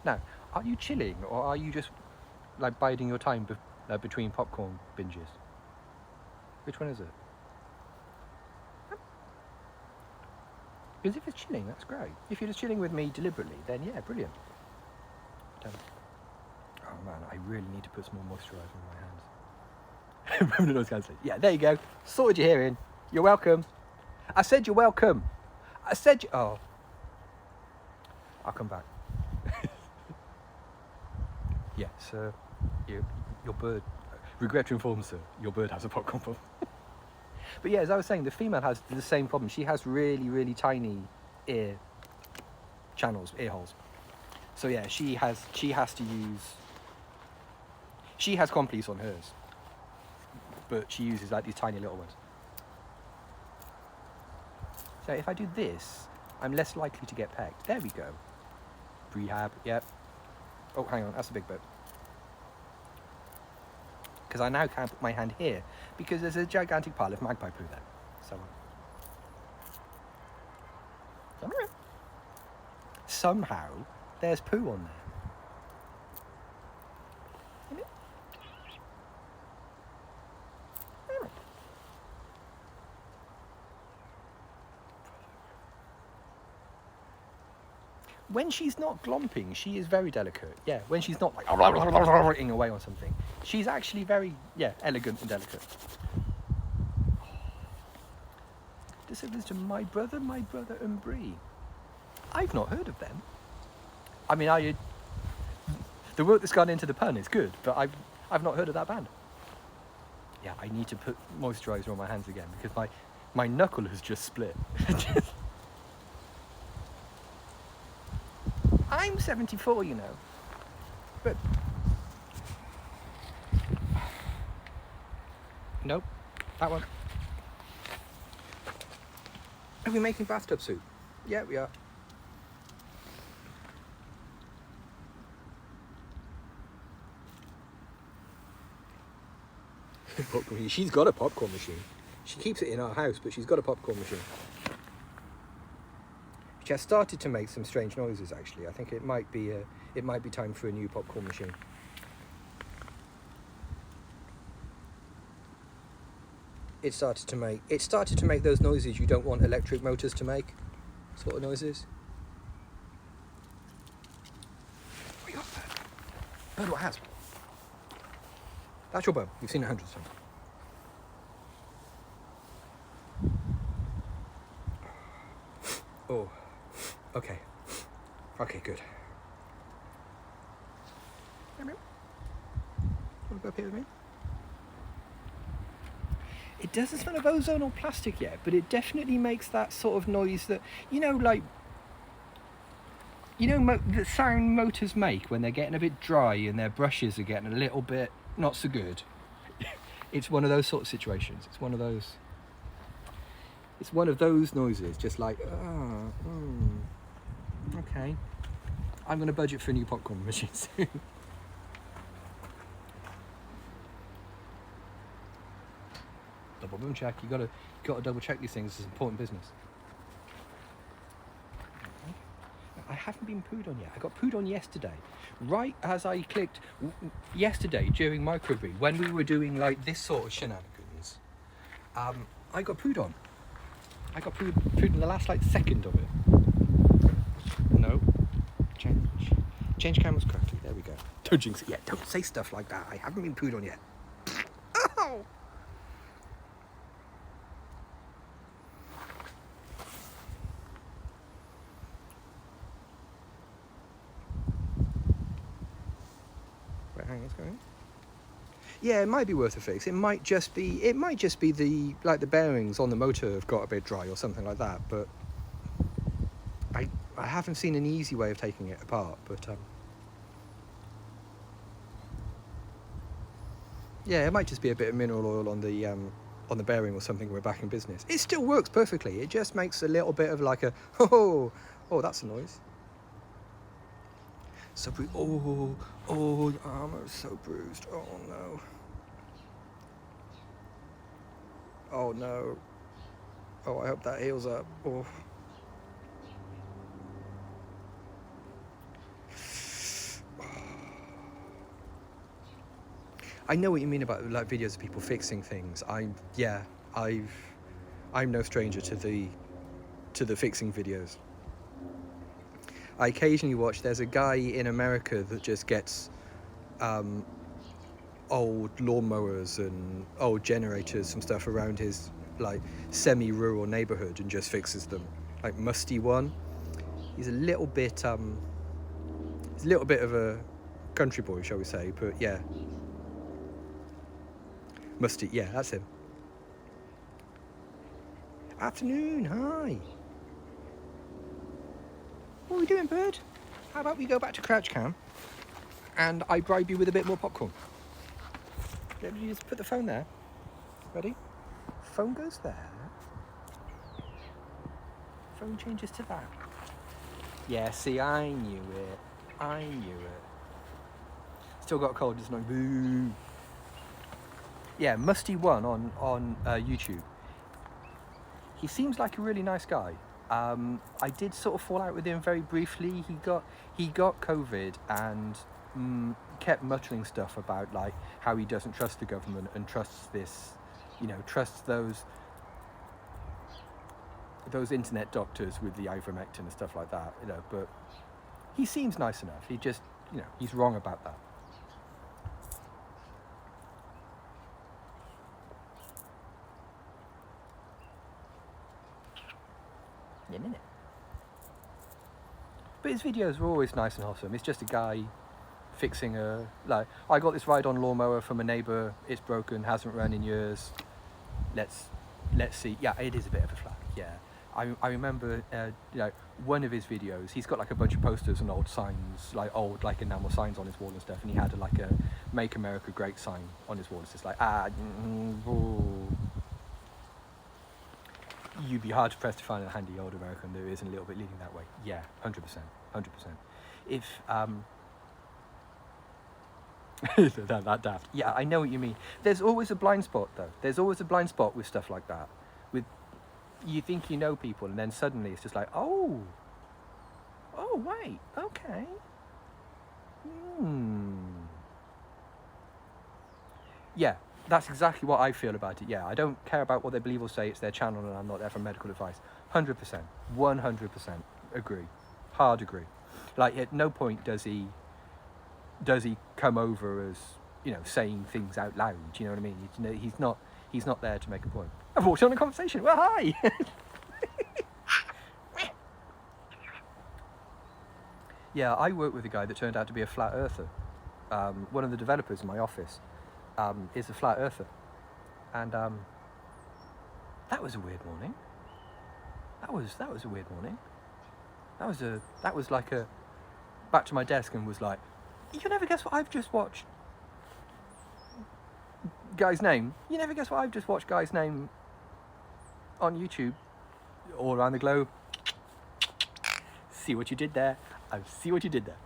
Now, are you chilling, or are you just like biding your time between popcorn binges? Which one is it? Because if it's chilling, that's great. If you're just chilling with me deliberately, then yeah, brilliant. Oh man, I really need to put some more moisturiser on my hands. Yeah, there you go. Sorted your hearing. You're welcome. I said you're welcome. I said you... Oh. I'll come back. Yeah, sir. Your bird... Regret to inform, sir, your bird has a popcorn problem. But yeah, as I was saying, the female has the same problem. She has really, really tiny ear holes. So yeah, she has to use... She has Complies on hers, but she uses like these tiny little ones. So if I do this, I'm less likely to get pegged. There we go. Rehab, yep. Oh, hang on, that's a big bit. Because I now can't put my hand here, because there's a gigantic pile of magpie poo there. So, somehow, there's poo on there. When she's not glomping, she is very delicate. Yeah, when she's not like eating away on something, she's actually very, elegant and delicate. This is to my brother and Bree. I've not heard of them. I mean, the work that's gone into the pun is good, but I've not heard of that band. Yeah, I need to put moisturiser on my hands again because my knuckle has just split. I'm 74, you know. But nope, that one. Are we making bathtub soup? Yeah, we are. She's got a popcorn machine. She keeps it in our house, but she's got a popcorn machine. She has started to make some strange noises. Actually, I think it might be time for a new popcorn machine. It started to make those noises you don't want electric motors to make, sort of noises. What you got there? Bird what has? That's your bone. You've seen it hundreds of times. Oh, okay. Okay, good. Hey, man. Want to go up here with me? It doesn't smell of ozone or plastic yet, but it definitely makes that sort of noise that, the sound motors make when they're getting a bit dry and their brushes are getting a little bit not so good. It's one of those sort of situations. It's one of those noises, just like, okay. I'm going to budget for a new popcorn machine soon. Double boom check. You got to double check these things. It's important business. I haven't been pooed on yet. I got pooed on yesterday, right as I clicked yesterday during microbreed when we were doing like this sort of shenanigans. I got pooed on. I got pooed in the last like second of it. No, change cameras correctly. There we go. Don't jinx it. Yeah, don't say stuff like that. I haven't been pooed on yet. Ow! Wait, hang on, what's going on? Yeah, it might be worth a fix. It might just be the the bearings on the motor have got a bit dry or something like that. But I haven't seen an easy way of taking it apart. But yeah, it might just be a bit of mineral oil on the bearing or something. We're back in business. It still works perfectly. It just makes a little bit of like a oh, that's a noise. So your arm is so bruised. Oh no. Oh no. Oh, I hope that heals up. Oh. I know what you mean about like videos of people fixing things. I'm no stranger to the fixing videos. I occasionally watch. There's a guy in America that just gets old lawnmowers and old generators and stuff around his like semi-rural neighborhood and just fixes them. Like Musty One. He's a little bit of a country boy, shall we say? But yeah. Musty, yeah, that's him. Afternoon, hi. What are we doing, bird? How about we go back to crouch cam and I bribe you with a bit more popcorn? Let me just put the phone there. Ready? Phone goes there. Phone changes to that. Yeah, see, I knew it. Still got a cold, just not boo. Yeah, Musty One on YouTube. He seems like a really nice guy. I did sort of fall out with him very briefly. He got COVID and kept muttering stuff about like how he doesn't trust the government and trusts this, trusts those internet doctors with the ivermectin and stuff like that. But he seems nice enough. He just, he's wrong about that. Yeah, innit? But his videos are always nice and wholesome. It's just a guy fixing I got this ride-on lawnmower from a neighbour. It's broken, hasn't run in years. Let's see. Yeah, it is a bit of a flag. Yeah, I remember one of his videos. He's got like a bunch of posters and old signs, like old like enamel signs on his wall and stuff. And he had like a "Make America Great" sign on his wall. It's just like you'd be hard pressed to find a handy old American that isn't a little bit leaning that way. Yeah, 100%. If that daft. Yeah, I know what you mean. There's always a blind spot though. There's always a blind spot with stuff like that. With you think you know people, and then suddenly it's just like, oh wait, okay. Yeah. That's exactly what I feel about it. Yeah, I don't care about what they believe or say. It's their channel and I'm not there for medical advice. 100%. 100% agree. Hard agree. Like, at no point does he come over as, saying things out loud. You know what I mean? He's not there to make a point. I've walked on a conversation. Well, hi! Yeah, I work with a guy that turned out to be a flat earther. One of the developers in my office is a flat earther, and that was a weird morning. That was a weird morning. That was like a back to my desk and was like, you never guess what I've just watched. Guy's name. You never guess what I've just watched. Guy's name on YouTube, all around the globe. See what you did there. I see what you did there.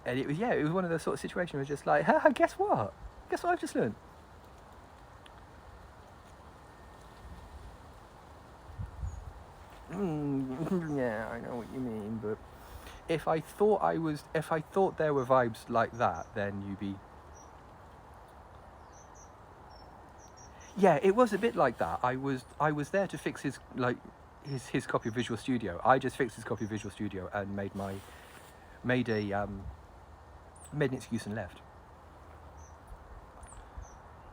And it was one of those sort of situations where it's just like, guess what? Guess what I've just learned? Yeah, I know what you mean, but if I thought there were vibes like that, then you'd be... Yeah, it was a bit like that. I was there to fix his copy of Visual Studio. I just fixed his copy of Visual Studio and made an excuse and left.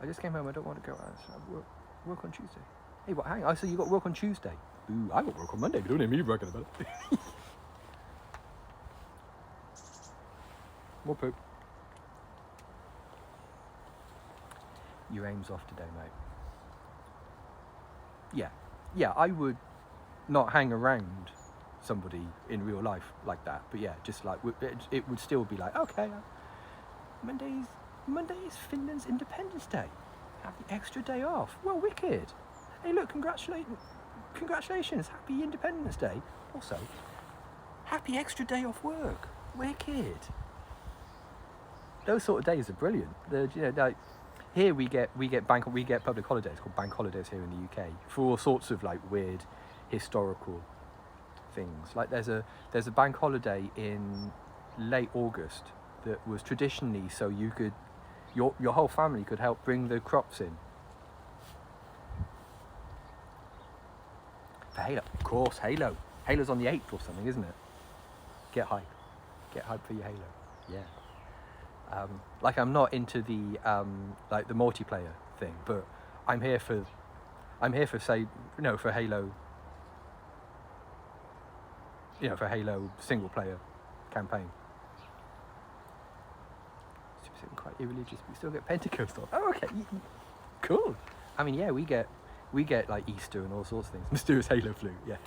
I just came home. I don't want to go out. So I work on Tuesday. Hey, what? Hang on. So you got work on Tuesday? Ooh, I got work on Monday. But don't need me working about it. More poop. Your aim's off today, mate. Yeah, I would not hang around somebody in real life like that, but yeah, just like it would still be like, okay, Monday's Finland's Independence Day. Have the extra day off. Well, wicked. Hey, look, congratulations, happy Independence Day. Also, happy extra day off work. Wicked. Those sort of days are brilliant. Like here we get public holidays called bank holidays here in the UK for all sorts of like weird historical things. Like there's a bank holiday in late August that was traditionally so you could your whole family could help bring the crops in. For Halo, of course, Halo. Halo's on the 8th or something, isn't it? Get hype for your Halo. Yeah. Like I'm not into the like the multiplayer thing, but I'm here for say for Halo. For Halo single player campaign. It's quite irreligious, but we still get Pentecost off. Oh, okay, cool. I mean, yeah, we get like Easter and all sorts of things. Mysterious Halo flu, yeah.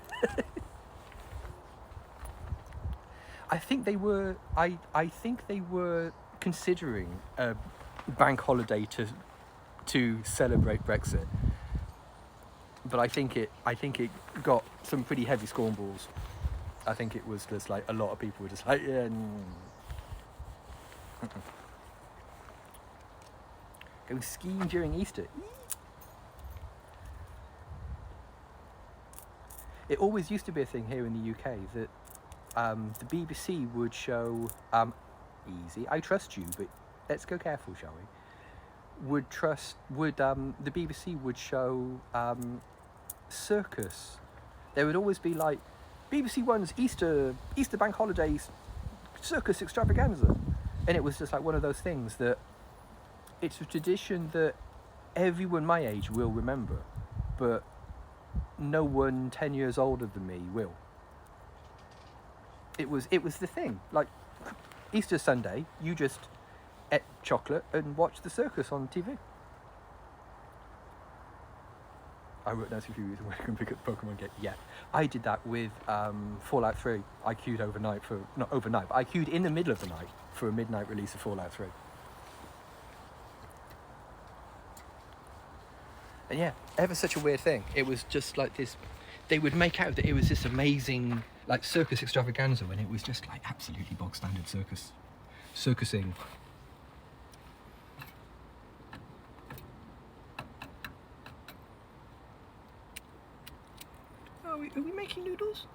I think they were considering a bank holiday to celebrate Brexit, but I think it got some pretty heavy scornballs. I think it was just like a lot of people were just like, yeah. Going skiing during Easter. It always used to be a thing here in the UK that the BBC would show easy. I trust you, but let's go careful, shall we? The BBC would show circus. There would always be like BBC One's Easter bank holidays circus extravaganza, and it was just like one of those things that it's a tradition that everyone my age will remember, but no one 10 years older than me will. It was the thing. Like Easter Sunday, you just ate chocolate and watched the circus on TV. I wrote down a few reasons why I can pick up the Pokemon game. Yeah, I did that with Fallout 3. I queued overnight not overnight, but I queued in the middle of the night for a midnight release of Fallout 3. And yeah, ever such a weird thing. It was just like this. They would make out that it was this amazing like circus extravaganza when it was just like absolutely bog standard circusing. Are we making noodles?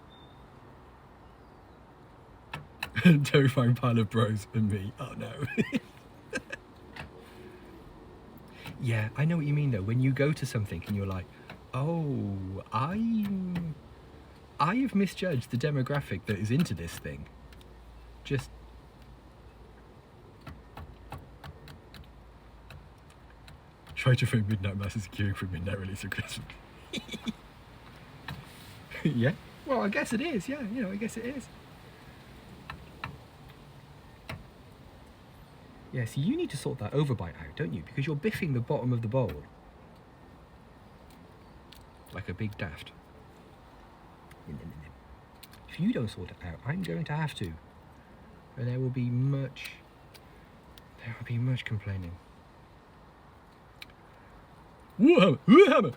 Terrifying pile of bros and me. Oh no. Yeah, I know what you mean though. When you go to something and you're like, oh, I've misjudged the demographic that is into this thing. Just try to frame Midnight Mass as queuing for midnight release of Christmas. Yeah. Well, I guess it is. Yeah, I guess it is. Yeah, so you need to sort that overbite out, don't you? Because you're biffing the bottom of the bowl. Like a big daft. If you don't sort it out, I'm going to have to. And there will be much complaining. Warhammer! Warhammer!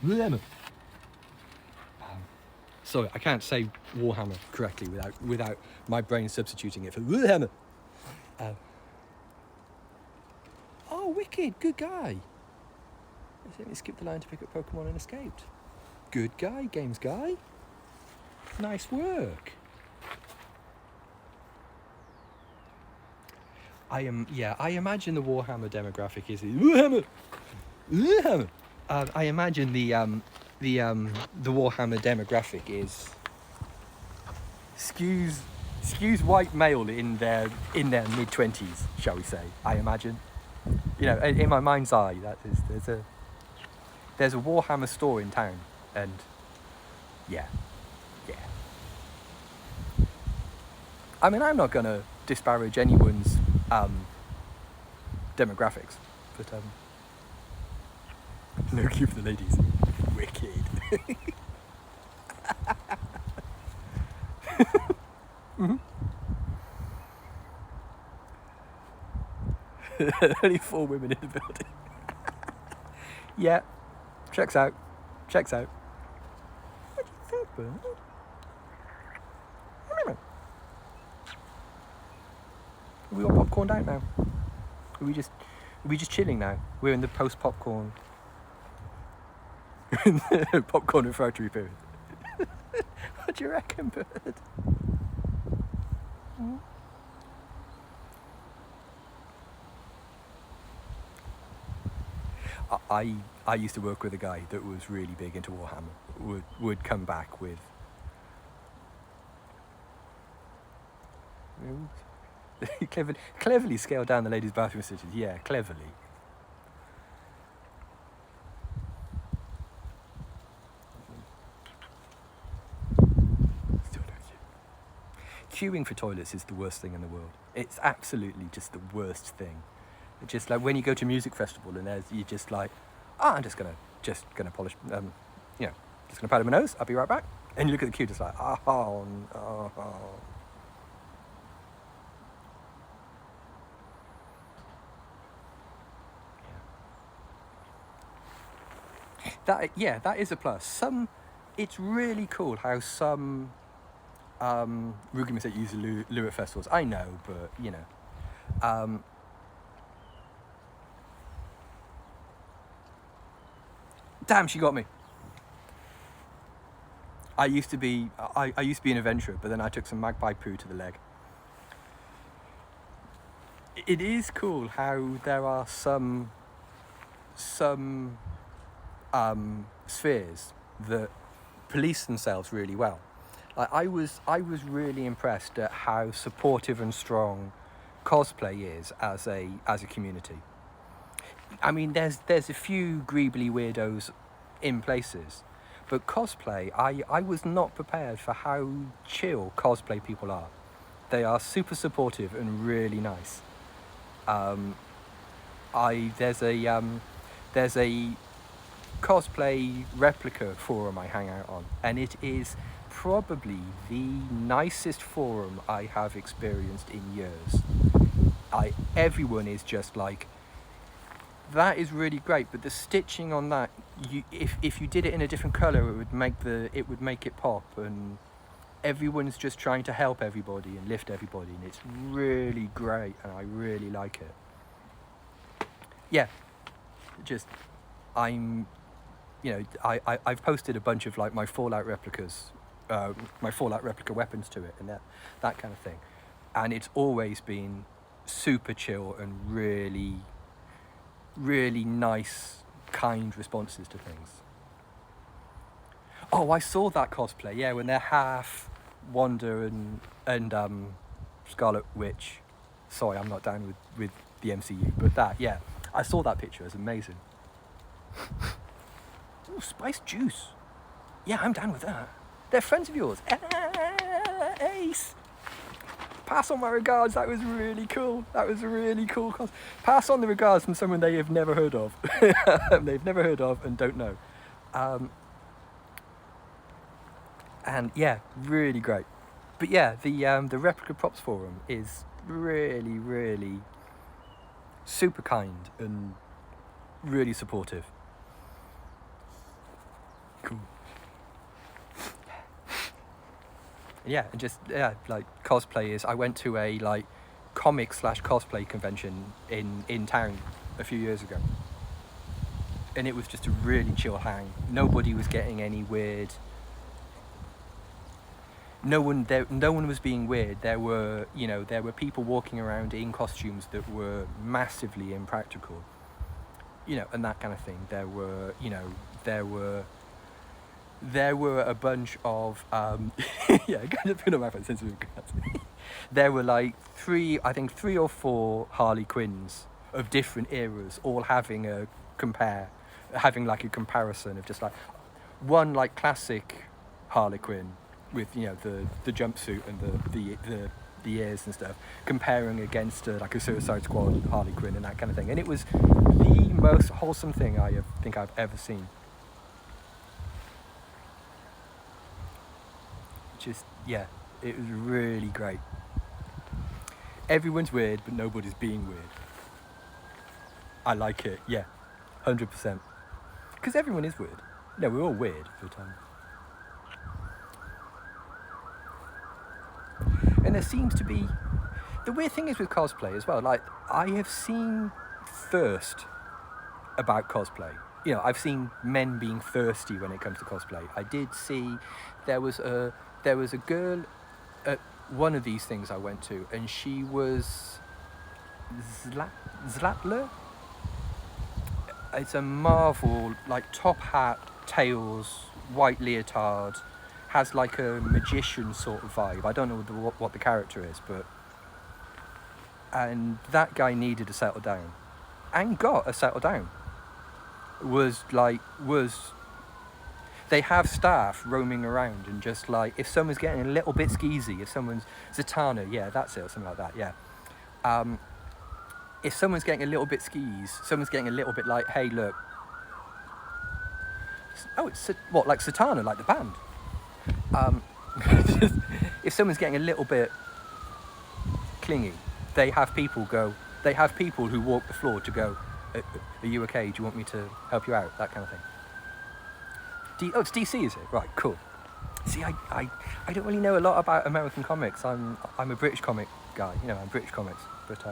Warhammer! Sorry, I can't say Warhammer correctly without my brain substituting it for Warhammer. Oh, wicked, good guy. He skipped the line to pick up Pokemon and escaped. Good guy, games guy. Nice work. I imagine the Warhammer demographic is Warhammer. Warhammer. I imagine the Warhammer demographic is skews white male in their mid-20s, shall we say? I imagine. In my mind's eye, there's a Warhammer store in town, and yeah, Yeah. I mean, I'm not going to disparage anyone's demographics, but no queue for the ladies. Wicked. Mm-hmm. Only 4 women in the building. Yeah, checks out. Checks out. What do you think, Bert? We got popcorned out now. Are we just chilling now? We're in the post popcorn popcorn refractory period. What do you reckon, Bert? Mm. I used to work with a guy that was really big into Warhammer. Would come back with cleverly scaled down the ladies' bathroom stitches. Yeah, cleverly. Still don't you? Queuing for toilets is the worst thing in the world. It's absolutely just the worst thing. It's just like when you go to a music festival and you're just like, I'm just gonna polish, just gonna powder my nose. I'll be right back. And you look at the queue, just like, oh no. That is a plus. It's really cool how some Rugi say use lure at festivals. I know, but you know. Damn, she got me. I used to be an adventurer, but then I took some magpie poo to the leg. It is cool how there are some spheres that police themselves really well. Like I was really impressed at how supportive and strong cosplay is as a community. I mean, there's a few greebly weirdos in places, but cosplay, I was not prepared for how chill cosplay people are. They are super supportive and really nice. There's a cosplay replica forum I hang out on, and it is probably the nicest forum I have experienced in years. Everyone is just like, that is really great, but the stitching on that, if you did it in a different color, it would make it pop, and everyone's just trying to help everybody and lift everybody, and it's really great, and I really like it. Yeah, just I've posted a bunch of like my Fallout replicas, my Fallout replica weapons to it, and that kind of thing, and it's always been super chill and really, really nice, kind responses to things. Oh, I saw that cosplay. Yeah, when they're half Wanda and Scarlet Witch. Sorry, I'm not down with the MCU, but I saw that picture. It's amazing. Ooh, spiced juice. Yeah, I'm down with that. They're friends of yours. Ace. Pass on my regards. That was really cool. That was a really cool cos. Pass on the regards from someone they have never heard of. They've never heard of and don't know. And yeah, really great. But yeah, the replica props forum is really, really super kind and really supportive. Cool. Yeah, and just like cosplay is. I went to a like comic/cosplay convention in town a few years ago, and it was just a really chill hang. Nobody was getting any weird. No one was being weird. There were people walking around in costumes that were massively impractical, and that kind of thing. There were a bunch of kind of put on my phone since we've got. There were like three or four Harley Quinns of different eras, all having like a comparison of just like one like classic Harley Quinn with the jumpsuit and the ears and stuff, comparing against like a Suicide Squad Harley Quinn and that kind of thing, and it was the most wholesome thing I think I've ever seen. Just it was really great. Everyone's weird, but nobody's being weird. I like it, 100%. Because everyone is weird. No, we're all weird, but and there seems to be... The weird thing is with cosplay as well, like, I have seen thirst about cosplay. I've seen men being thirsty when it comes to cosplay. I did see... There was a girl at one of these things I went to, and she was... Zlatler? It's a Marvel, like, top hat, tails, white leotard, has like a magician sort of vibe. I don't know what the character is, but... And that guy needed to settle down. And got a settle down. They have staff roaming around and just like, if someone's getting a little bit skeezy, if someone's... Zatanna, that's it, or something like that, if someone's getting a little bit someone's getting a little bit like, hey, look. Oh, it's what, like Zatanna, like the band? If someone's getting a little bit clingy, they have people who walk the floor to go, are you okay? Do you want me to help you out? That kind of thing. It's DC, is it? Right, cool. See, I don't really know a lot about American comics. I'm a British comic guy, I'm British comics, but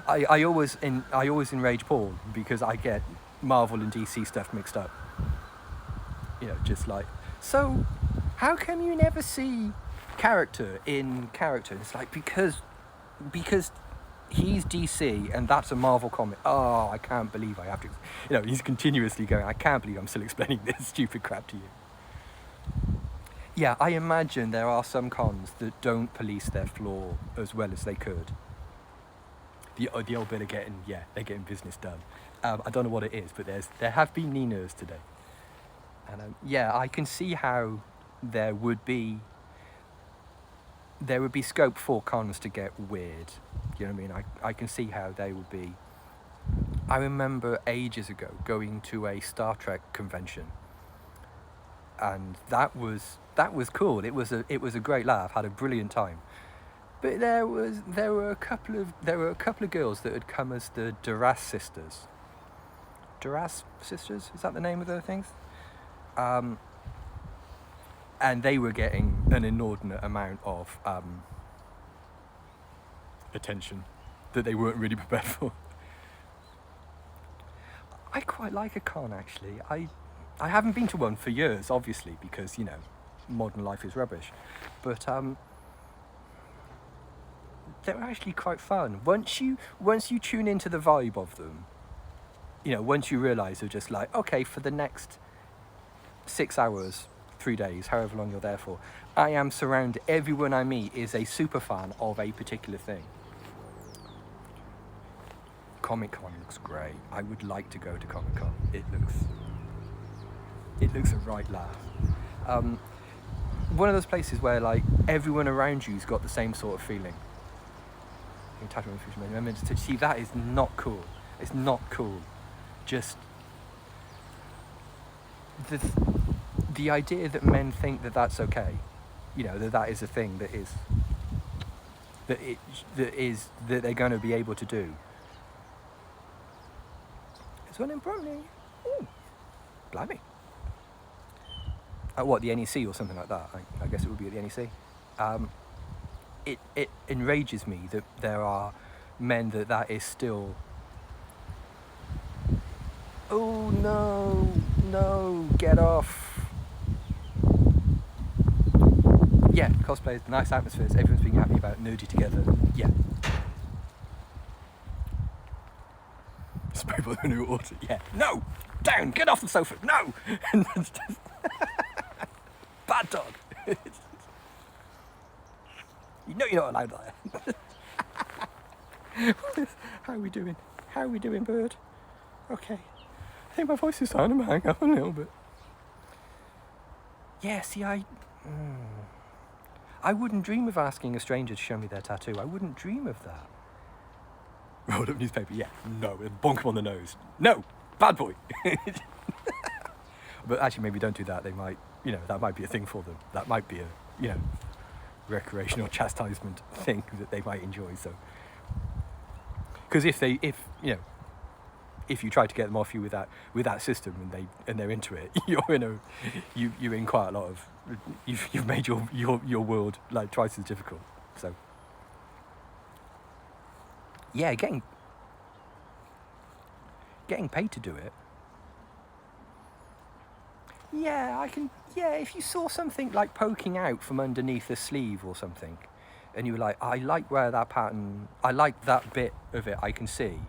I always enrage Paul because I get Marvel and DC stuff mixed up. Just like, so how come you never see character in character? It's like, because he's DC and that's a Marvel comic. Oh, I can't believe I have to... he's continuously going, I can't believe I'm still explaining this stupid crap to you. Yeah, I imagine there are some cons that don't police their floor as well as they could. The old bit of they're getting business done. I don't know what it is, but there have been Ninas today. And I can see how there would be scope for cons to get weird. You know what I mean? I can see how they would be. I remember ages ago going to a Star Trek convention, and that was cool. It was a great laugh. Had a brilliant time. But there were a couple of girls that had come as the Duras sisters. Duras sisters, is that the name of the things? And they were getting an inordinate amount of attention that they weren't really prepared for. I quite like a con, actually. I haven't been to one for years, obviously, because modern life is rubbish. But they're actually quite fun. Once you tune into the vibe of them, once you realise they're just like, okay, for the next 6 hours, 3 days, however long you're there for, I am surrounded, everyone I meet is a super fan of a particular thing. Comic-Con looks great. I would like to go to Comic-Con. It looks a right laugh. One of those places where like everyone around you's got the same sort of feeling. See, that is not cool. It's not cool. Just the idea that men think that that's okay, that is a thing that they're going to be able to do. It's one important. Blimey. At what, the NEC or something like that? I guess it would be at the NEC. It enrages me that there are men that is still... Oh no, get off. Yeah, cosplay, nice atmospheres, everyone's being happy about nerdy together. Yeah. Spray the new order, yeah. No! Down! Get off the sofa! No! Bad dog! You know you're not allowed there. How are we doing? How are we doing, bird? Okay. I think my voice is starting to hang up a little bit. Yeah, see, I wouldn't dream of asking a stranger to show me their tattoo. I wouldn't dream of that. Rolled up newspaper, yeah, no, and bonk him on the nose. No, bad boy. But actually, maybe don't do that. They might, that might be a thing for them. That might be a, recreational chastisement thing that they might enjoy. So, because if you try to get them off you with that system and they're into it, you're in quite a lot of, you've made your world like twice as difficult. So, yeah, getting paid to do it. Yeah, if you saw something like poking out from underneath a sleeve or something, and you were like, I like where that pattern, I like that bit of it I can see.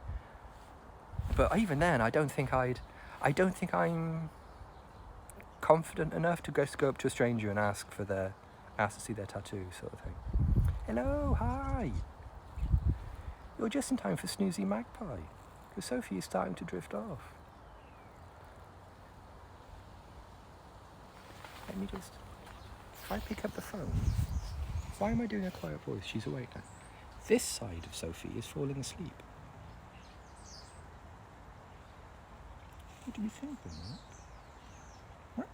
But even then, I don't think I'm confident enough to go up to a stranger and ask to see their tattoo, sort of thing. Hello, hi. You're just in time for Snoozy Magpie, because Sophie is starting to drift off. Let me just, if I pick up the phone, why am I doing a quiet voice? She's awake now. This side of Sophie is falling asleep. What do you think, Bernard? What?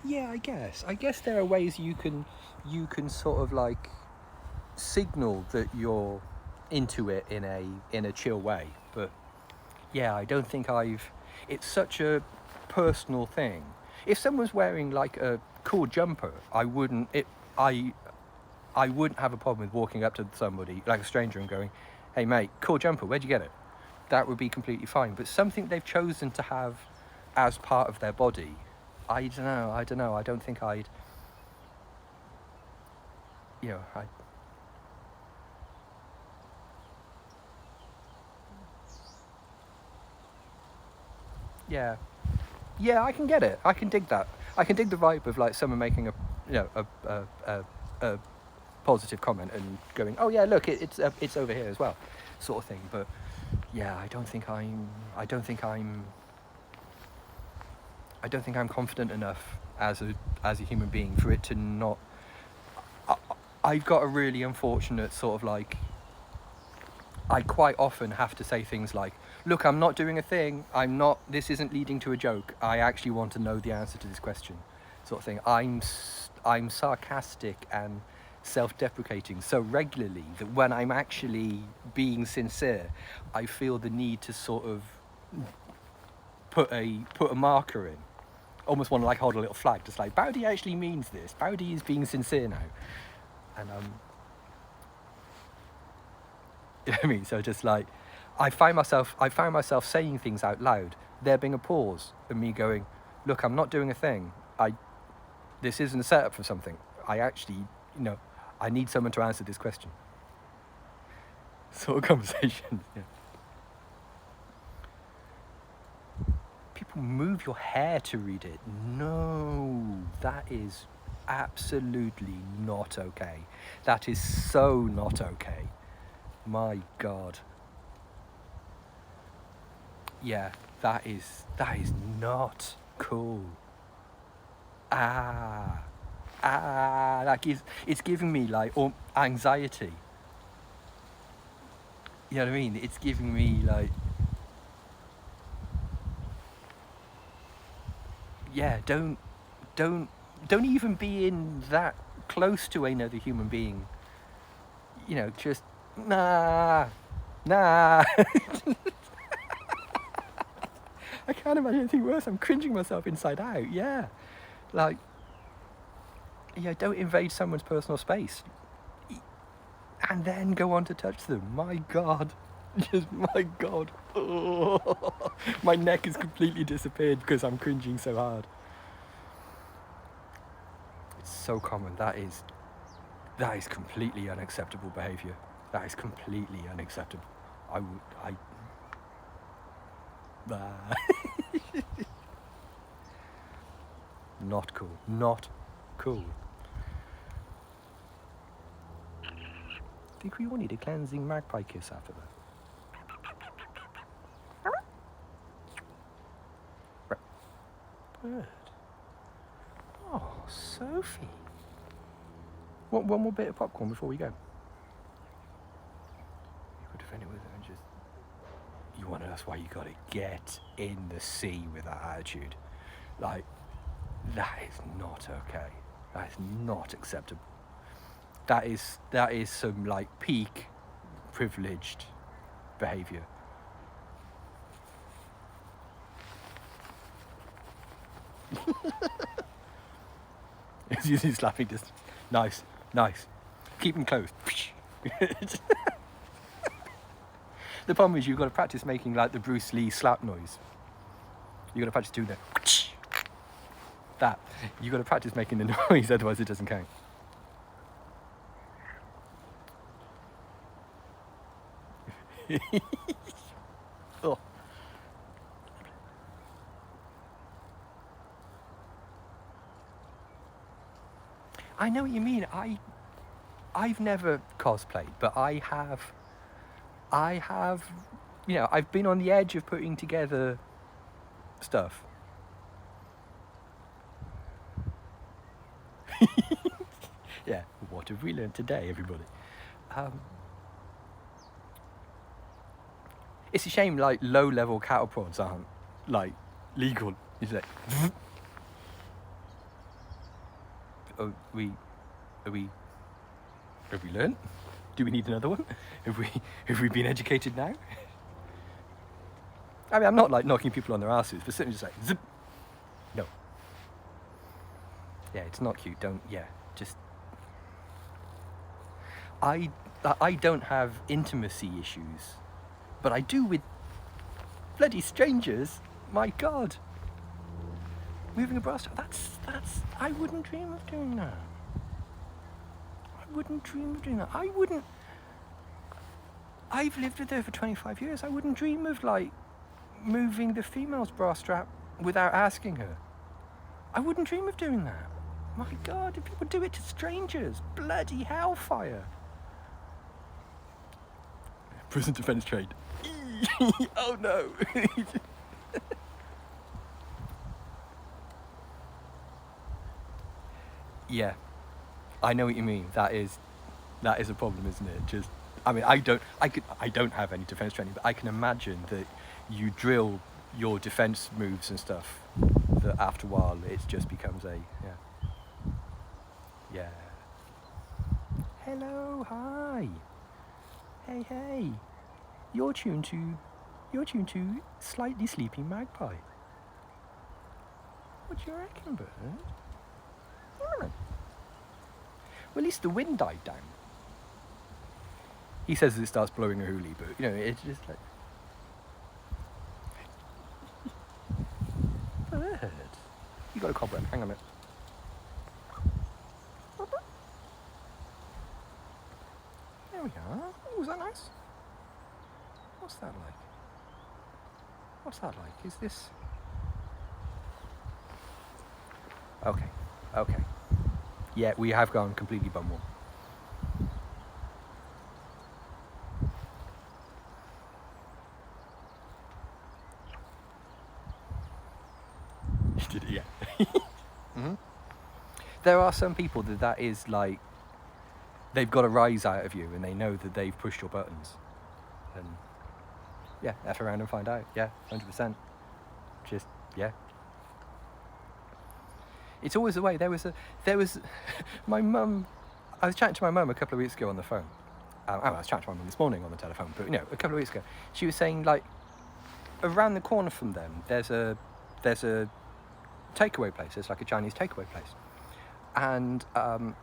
Yeah, I guess there are ways you can sort of like signal that you're into it in a chill way. But yeah, I don't think it's such a personal thing. If someone's wearing like a cool jumper, I wouldn't have a problem with walking up to somebody, like a stranger, and going, hey mate, cool jumper, where'd you get it? That would be completely fine. But something they've chosen to have as part of their body, I don't know. I don't think I'd. Yeah. Yeah, I can get it. I can dig that. I can dig the vibe of like someone making a positive comment and going, oh yeah, look, it's over here as well, sort of thing. But yeah, I don't think I'm confident enough as a human being for it to not. I've got a really unfortunate sort of like. I quite often have to say things like, look, I'm not doing a thing. This isn't leading to a joke. I actually want to know the answer to this question, sort of thing. I'm sarcastic and self-deprecating so regularly that when I'm actually being sincere, I feel the need to sort of put a marker in. Almost want to like hold a little flag, just like, Bowdy actually means this. Bowdy is being sincere now. And you know what I mean? So just like, I found myself saying things out loud, there being a pause, and me going, look, I'm not doing a thing. This isn't a setup for something. I actually, I need someone to answer this question. Sort of conversation. Yeah. People move your hair to read it. No, that is absolutely not okay. That is so not okay. My God. Yeah, that is not cool. It's giving me like anxiety. You know what I mean? It's giving me like, yeah, don't even be in that close to another human being. Just nah. I can't imagine anything worse. I'm cringing myself inside out. Yeah, like, yeah, don't invade someone's personal space and then go on to touch them. My God, just my God. Oh, my neck has completely disappeared because I'm cringing so hard. It's so common. That is completely unacceptable behaviour. That is completely unacceptable. Not cool. Not cool. think we all need a cleansing magpie kiss after that. Bird. Oh, Sophie. One more bit of popcorn before we go. You could defend it with it and just... You want to ask why you got to get in the sea with that attitude. Like, that is not okay. That is not acceptable. That is some, like, peak privileged behaviour. He's slapping just nice. Keep them closed. The problem is you've got to practice making like the Bruce Lee slap noise. You've got to practice doing that. You've got to practice making the noise, otherwise it doesn't count. Oh. I know what you mean. I've never cosplayed, but I have, you know, I've been on the edge of putting together stuff. Yeah, what have we learned today, everybody? It's a shame, like, low-level cattle prods aren't, like, legal. It's like... Have we learned? Do we need another one? Have we been educated now? I mean, I'm not like knocking people on their asses, but certainly just like zip. No. Yeah, it's not cute. Don't. Yeah, just. I don't have intimacy issues, but I do with bloody strangers. My God. Moving a bra strap. That's. I wouldn't dream of doing that. I wouldn't. I've lived with her for 25 years. I wouldn't dream of, like, moving the female's bra strap without asking her. I wouldn't dream of doing that. My God, if people do it to strangers, bloody hellfire. Prison defense trade. Oh no. Yeah, I know what you mean. That is a problem, isn't it? Just, I mean, I don't have any defense training, but I can imagine that you drill your defense moves and stuff, that after a while it just becomes yeah. Hello, hi. Hey. You're tuned to Slightly Sleepy Magpie. What do you reckon, bird? Well, at least the wind died down. He says it starts blowing a hoolie, but, you know, it's just like... Bird. You got a cobweb, hang on a minute. There we are. Oh, was that nice? What's that like? Is this... Okay. Yeah, we have gone completely bumwall. You did it, yeah. Mm-hmm. There are some people that is like, they've got a rise out of you and they know that they've pushed your buttons. And yeah, F around and find out. Yeah, 100%. Just, yeah. It's always the way. There was my mum, I was chatting to my mum a couple of weeks ago on the phone. I was chatting to my mum this morning on the telephone, but, you know, a couple of weeks ago. She was saying, like, around the corner from them, there's a takeaway place. It's like a Chinese takeaway place. And a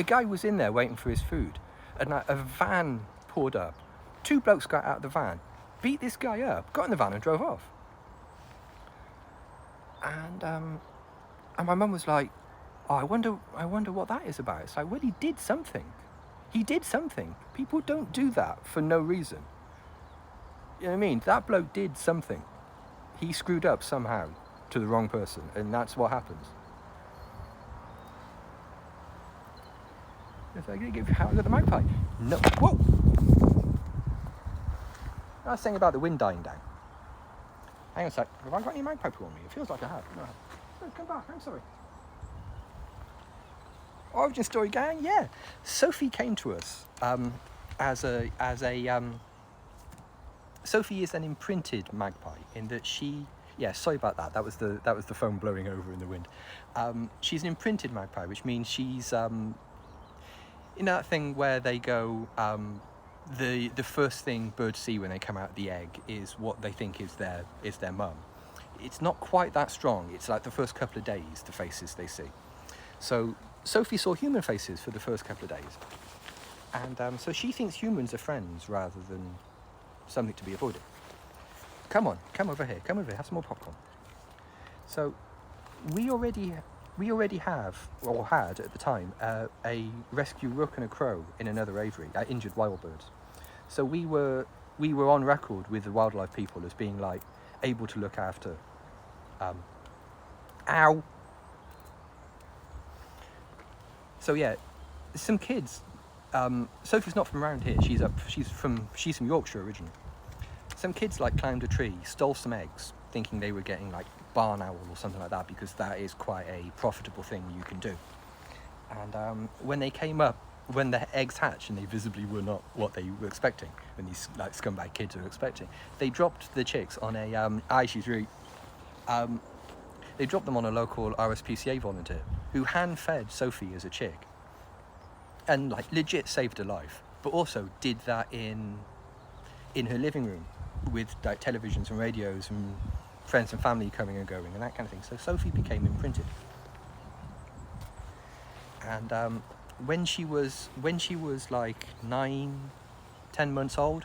guy was in there waiting for his food, and a van pulled up. Two blokes got out of the van, beat this guy up, got in the van and drove off. And my mum was like, oh, I wonder what that is about. It's like, well, he did something. People don't do that for no reason. You know what I mean? That bloke did something. He screwed up somehow to the wrong person, and that's what happens. So I got the magpie. No. Whoa! I was saying about the wind dying down. Hang on a sec. Have I got any magpie poo on me? It feels like I have. No. Oh, come back. I'm sorry. Origin story, gang. Yeah. Sophie came to us Sophie is an imprinted magpie in that she. Yeah, sorry about that. That was the phone blowing over in the wind. She's an imprinted magpie, which means she's in that thing where they go. The first thing birds see when they come out of the egg is what they think is their mum. It's not quite that strong. It's like the first couple of days, the faces they see. So Sophie saw human faces for the first couple of days, and so she thinks humans are friends rather than something to be avoided. Come on, come over here, have some more popcorn. So we already have, or had at the time, a rescue rook and a crow in another aviary, injured wild birds. So we were on record with the wildlife people as being like able to look after. Ow. So yeah, some kids. Sophie's not from around here. She's from Yorkshire originally. Some kids like climbed a tree, stole some eggs, thinking they were getting like barn owl or something like that, because that is quite a profitable thing you can do. And when they came up, when the eggs hatched and they visibly were not what they were expecting, when these like scumbag kids were expecting, they dropped the chicks on a they dropped them on a local RSPCA volunteer who hand-fed Sophie as a chick and like legit saved her life, but also did that in her living room with like televisions and radios and friends and family coming and going and that kind of thing. So Sophie became imprinted. And when she was like 9-10 months old,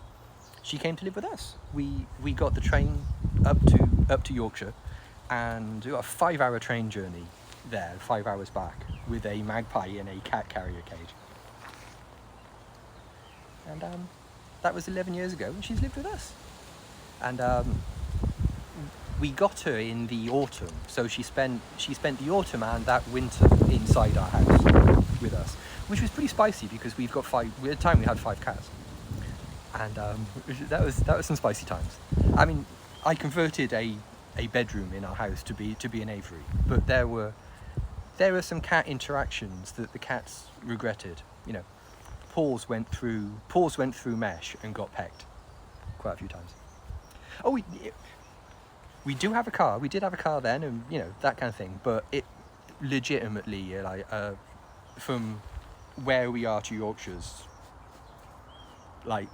she came to live with us. We got the train up to Yorkshire, and we got a 5-hour train journey there, 5 hours back, with a magpie in a cat carrier cage. And that was 11 years ago, and she's lived with us. And we got her in the autumn, so she spent the autumn and that winter inside our house with us, which was pretty spicy because at the time we had 5 cats, and that was some spicy times. I mean, I converted a bedroom in our house to be an aviary, but there were some cat interactions that the cats regretted. You know, paws went through mesh and got pecked quite a few times. Oh, we do have a car. We did have a car then, and you know, that kind of thing. But it legitimately, from where we are to Yorkshire's, like,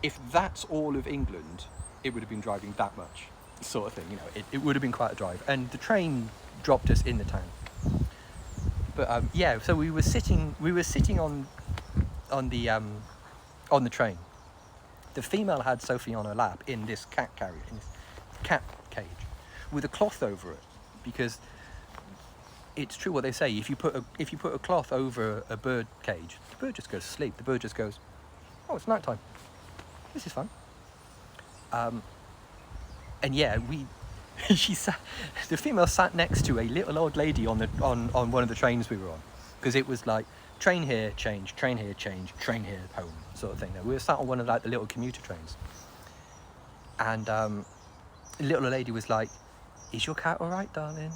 if that's all of England, it would have been driving that much, sort of thing. You know, it would have been quite a drive. And the train dropped us in the town. But yeah, so we were sitting on the train. The female had Sophie on her lap in this cat carrier, in this cat cage, with a cloth over it, because it's true what they say. If you put a cloth over a bird cage, the bird just goes to sleep. The bird just goes, "Oh, it's night time. This is fun." And yeah, the female sat next to a little old lady on one of the trains we were on, because it was like train here, change, train here, change, train here, home, sort of thing. We were sat on one of like the little commuter trains, and the little lady was like, "Is your cat all right, darling?"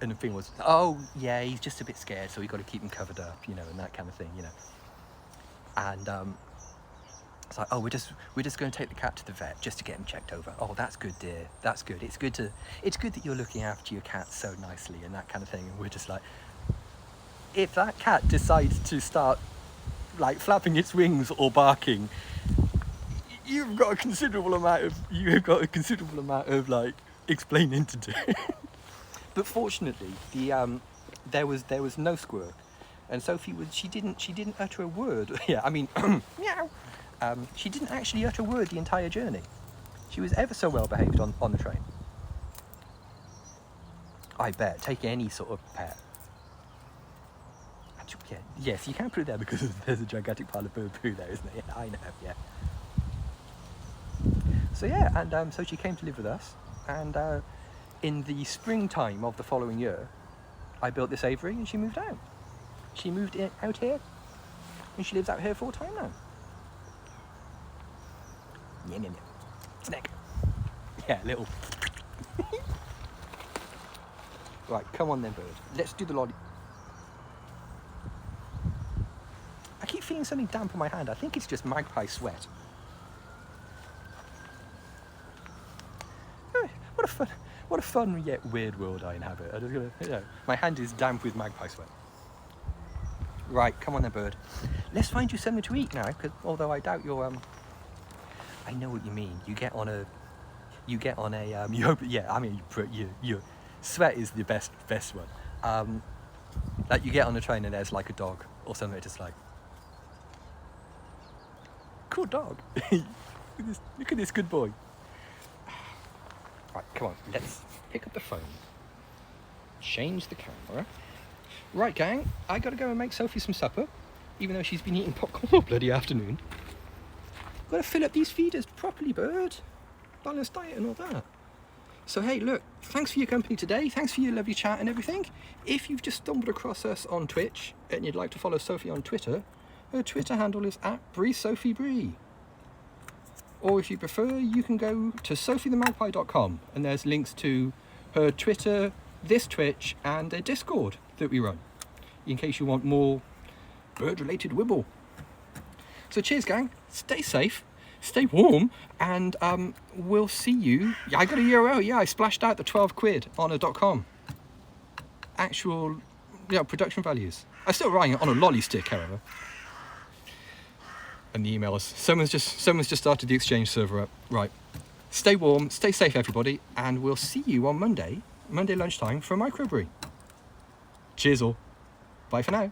And the thing was, "Oh yeah, he's just a bit scared, so we got to keep him covered up, you know, and that kind of thing, you know." And it's like, "Oh, we're just going to take the cat to the vet just to get him checked over." "Oh, that's good, dear. That's good. It's good that you're looking after your cat so nicely," and that kind of thing. And we're just like, if that cat decides to start like flapping its wings or barking, you've got a considerable amount of like explaining to do. But fortunately, there was no squirk, and Sophie she didn't utter a word. Yeah, I mean, meow. She didn't actually utter a word the entire journey. She was ever so well behaved on the train. I bet, take any sort of pet. Actually, yeah, yes, you can't put it there because there's a gigantic pile of bird poo there, isn't there? Yeah, I know, yeah. So yeah, and so she came to live with us, and in the springtime of the following year, I built this aviary and she moved out. She moved out here And she lives out here full time now. Yeah. Snack. Yeah, little. Right, come on then, bird. Let's do the lolly. I keep feeling something damp on my hand. I think it's just magpie sweat. What a fun yet weird world I inhabit. I'm just gonna, my hand is damp with magpie sweat. Right, come on then, bird. Let's find you something to eat now, because although I doubt you're, I know what you mean. You get on a, your sweat is the best one. Like you get on a train and there's like a dog or something, just like, cool dog. Look at this good boy. Right, come on, let's pick up the phone. Change the camera. Right, gang, I gotta go and make Sophie some supper, even though she's been eating popcorn all bloody afternoon. Gotta fill up these feeders properly, bird. Balanced diet and all that. So hey, look, thanks for your company today. Thanks for your lovely chat and everything. If you've just stumbled across us on Twitch and you'd like to follow Sophie on Twitter, her Twitter handle is @BreeSophieBree. Or if you prefer, you can go to sophiethemagpie.com and there's links to her Twitter, this Twitch, and a Discord that we run, in case you want more bird-related wibble. So cheers, gang. Stay safe, stay warm, and we'll see you. Yeah, I got a URL. Yeah, I splashed out the 12 quid on a .com. Actual, production values. I'm still writing it on a lolly stick, however. And the email is someone's just started the Exchange server up. Right. Stay warm, stay safe, everybody, and we'll see you on Monday lunchtime for a microbrew. Cheers all. Bye for now.